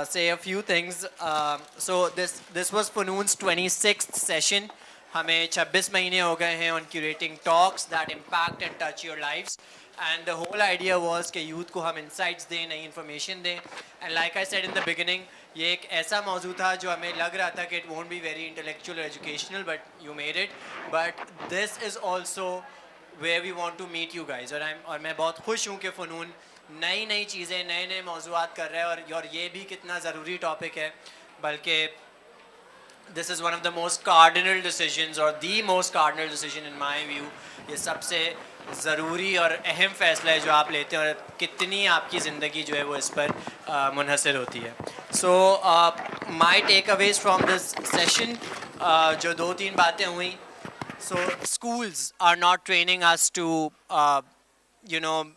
say a few things. So this was Funoon's 26th session. हमें 26 महीने हो गए हैं on curating talks that impact and touch your lives. And the whole idea was कि youth को हम insights दें, नई information दें. And like I said in the beginning, ये एक ऐसा मौजू था जो हमें लग रहा था कि it won't be very intellectual or educational, but you made it. But this is also where we want to meet you guys. और मैं बहुत खुश हूँ कि फ़नून नई चीज़ें, नए मौज़ूआत कर रहे हैं, और ये भी कितना ज़रूरी टॉपिक है. बल्कि this is one of the most cardinal decisions, or the most cardinal decision in my view. ये सबसे ज़रूरी और अहम फ़ैसला है जो आप लेते हैं, और कितनी आपकी ज़िंदगी जो है वो इस पर मुनहसर होती है. So my takeaways from this session, जो 2-3 बातें हुई. So schools are not training us to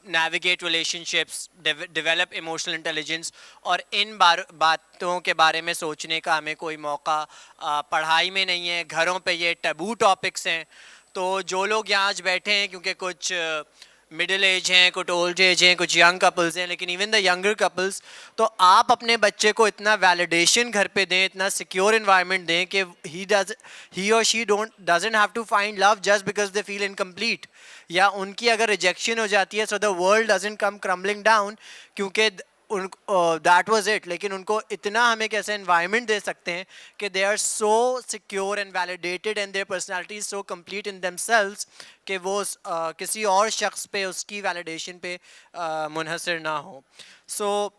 navigate relationships, develop emotional intelligence, और इन बातों के बारे में सोचने का हमें कोई मौका पढ़ाई में नहीं है. घरों पे ये टैबू टॉपिक्स हैं. तो जो लोग यहाँ आज बैठे हैं, क्योंकि कुछ मिडिल एज हैं, कुछ ओल्ड एज हैं, कुछ यंग कपल्स हैं, लेकिन इवन द यंगर कपल्स, तो आप अपने बच्चे को इतना वैलिडेशन घर पे दें, इतना सिक्योर इन्वायरमेंट दें कि he or she doesn't have to find love just because they feel incomplete, या उनकी अगर रिजेक्शन हो जाती है so the world doesn't come crumbling down, क्योंकि दैट वाज इट. लेकिन उनको इतना हम एक ऐसा एनवायरनमेंट दे सकते हैं कि they are so secure and validated and their personality is so complete in themselves कि वो किसी और शख्स पे उसकी वैलिडेशन पे मुनहसर ना हो. So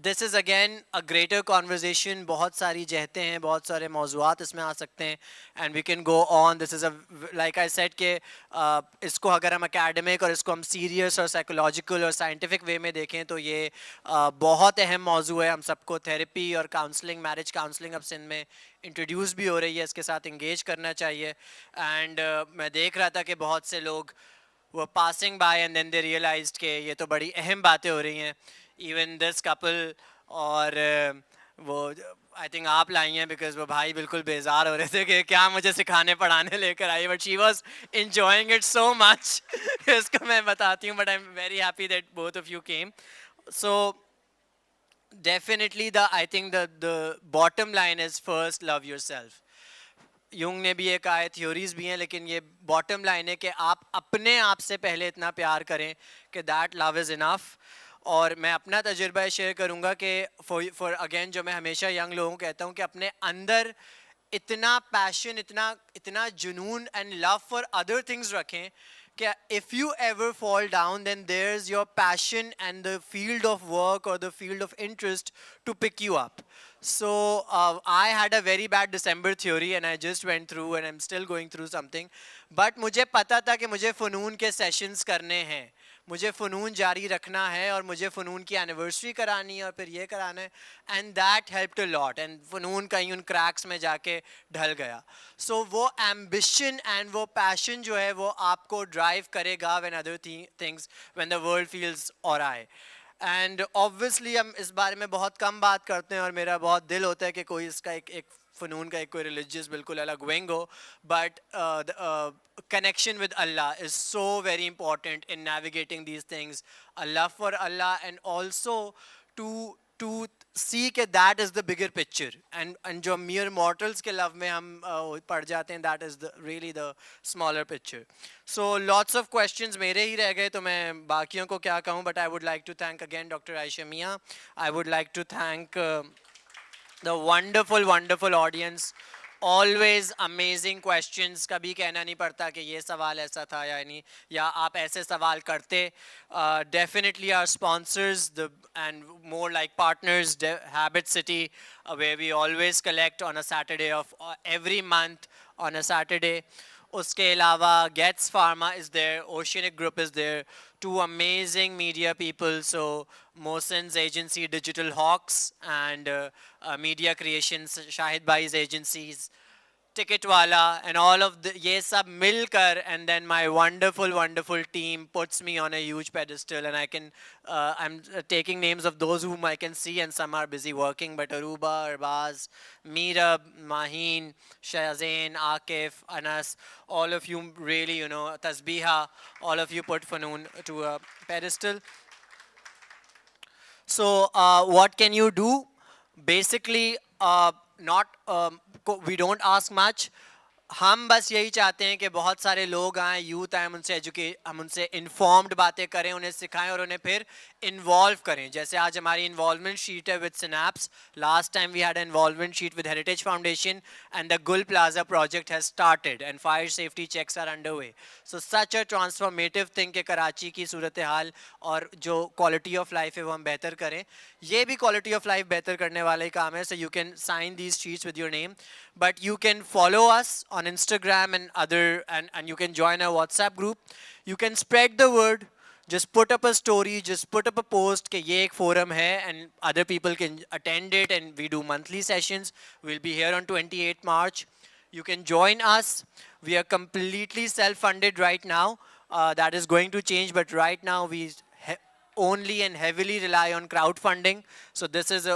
this is again a greater conversation. बहुत सारी जहतें हैं, बहुत सारे मौज़ूआत इसमें आ सकते हैं, and we can go on. This is a like I said कि इसको अगर हम एकेडमिक और इसको हम सीरियस और साइकोलॉजिकल और साइंटिफिक वे में देखें तो ये बहुत अहम मौजू है. हम सबको थेरेपी और काउंसलिंग, मैरिज काउंसलिंग अब सिंध में इंट्रोड्यूस भी हो रही है, इसके साथ इंगेज करना चाहिए. एंड मैं देख रहा था कि बहुत से लोग वो passing by and then they realized कि ये तो बड़ी अहम बातें हो रही हैं. इवन दिस कपल, और वो आई थिंक आप लाई हैं बिकॉज वो भाई बिल्कुल बेजार हो रहे थे कि क्या मुझे सिखाने पढ़ाने लेकर आई, but she was enjoying it so much. इसको मैं बताती हूँ, but I am very happy that both of you came. So definitely I think the bottom line is first love yourself. Jung ने भी ये कहा है, थ्योरीज भी हैं, लेकिन ये बॉटम लाइन है कि आप अपने आप से पहले इतना प्यार करें कि दैट लव इज़ इनफ. और मैं अपना तजुर्बा शेयर करूँगा कि फॉर अगेन जो मैं हमेशा यंग लोगों को कहता हूँ कि अपने अंदर इतना पैशन, इतना जुनून and love for other things रखें कि if you ever fall down, then there's your passion and the field of work or the field of interest to pick you up. So I had a very bad December theory and I just went through and I'm still going through something. But मुझे पता था कि मुझे फ़नून के sessions करने हैं, मुझे फ़नून जारी रखना है, और मुझे फ़नून की एनिवर्सरी करानी है, और फिर ये कराना है. And that helped a lot, and फ़नून कहीं उन क्रैक्स में जाके ढल गया. सो वो एम्बिशन एंड वो पैशन जो है वो आपको ड्राइव करेगा when other things, when the world feels और आए. एंड ऑब्वियसली हम इस बारे में बहुत कम बात करते हैं, और मेरा बहुत दिल होता है कि कोई इसका एक फ़नून का एक कोई रिलीजियस बिल्कुल अलग विंग हो, but connection with Allah is so very important in navigating these things. A love for Allah, and also to see कि that is the bigger picture, and जो mere mortals के love में हम पड़ जाते हैं, that is really the smaller picture. So lots of questions मेरे ही रह गए, तो मैं बाकियों को क्या कहूँ, but I would like to thank again Dr. Aisha Mia. I would like to thank the wonderful audience. Always amazing questions. कभी कहना नहीं पड़ता कि ये सवाल ऐसा था या नहीं, या आप ऐसे सवाल करते. Definitely our sponsors, and more like partners, Habit City, where we always collect on a Saturday of every month on a Saturday. उसके अलावा Gets Pharma is there, Oceanic Group is there, two amazing media people. So Mohsin's agency Digital Hawks, and Media Creations, Shahid Bhai's agencies, Ticketwala, and all of the ये सब मिलकर, and then my wonderful team puts me on a huge pedestal, and I can I'm taking names of those whom I can see, and some are busy working, but Aruba, Arbaz, Meerab, Maheen, Shazain, Akif, Anas, all of you really, Tasbiha, all of you put Fanoon to a pedestal. So what can you do? Basically, we don't ask much. हम बस यही चाहते हैं कि बहुत सारे लोग आएँ, यूथ आएँ, हम उनसे इन्फॉर्म्ड बातें करें, उन्हें सिखाएं और उन्हें फिर इन्वॉल्व करें. जैसे आज हमारी इन्वॉल्वमेंट शीट है with Synapse. Last time we had an involvement sheet with Heritage Foundation, and the Gul Plaza project has started and fire safety checks are under way. So such a transformative thing कि कराची की सूरत हाल और जो quality of life है वो हम बेहतर करें. ये भी क्वालिटी ऑफ लाइफ बेहतर करने वाला ही काम है. So you can sign these sheets with your name, but you can follow us on Instagram and and you can join our WhatsApp group. You can spread the word. Just put up a story, just put up a post कि ये एक forum है, and other people can attend it, and we do monthly sessions. We'll be here on 28th March. You can join us. We are completely self-funded right now. That is going to change, but right now we only and heavily rely on crowdfunding. So this is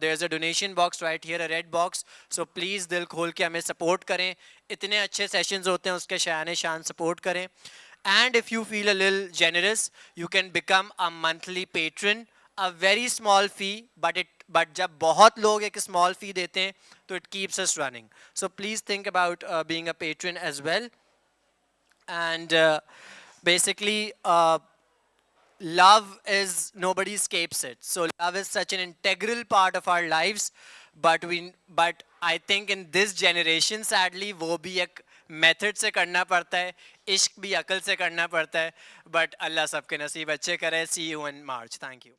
there's a donation box right here, a red box. So please दिल खोल के हमें support करें. इतने अच्छे sessions होते हैं, उसके शान support करें. And if you feel a little generous, you can become a monthly patron, a very small fee, but जब बहुत लोग एक small fee देते हैं तो it keeps us running. So please think about being a patron as well. And basically love is, nobody escapes it. So love is such an integral part of our lives, but I think in this generation sadly वो भी एक method से करना पड़ता है, इश्क भी अकल से करना पड़ता है, बट अल्लाह सबके नसीब अच्छे करे. See you in March. Thank you.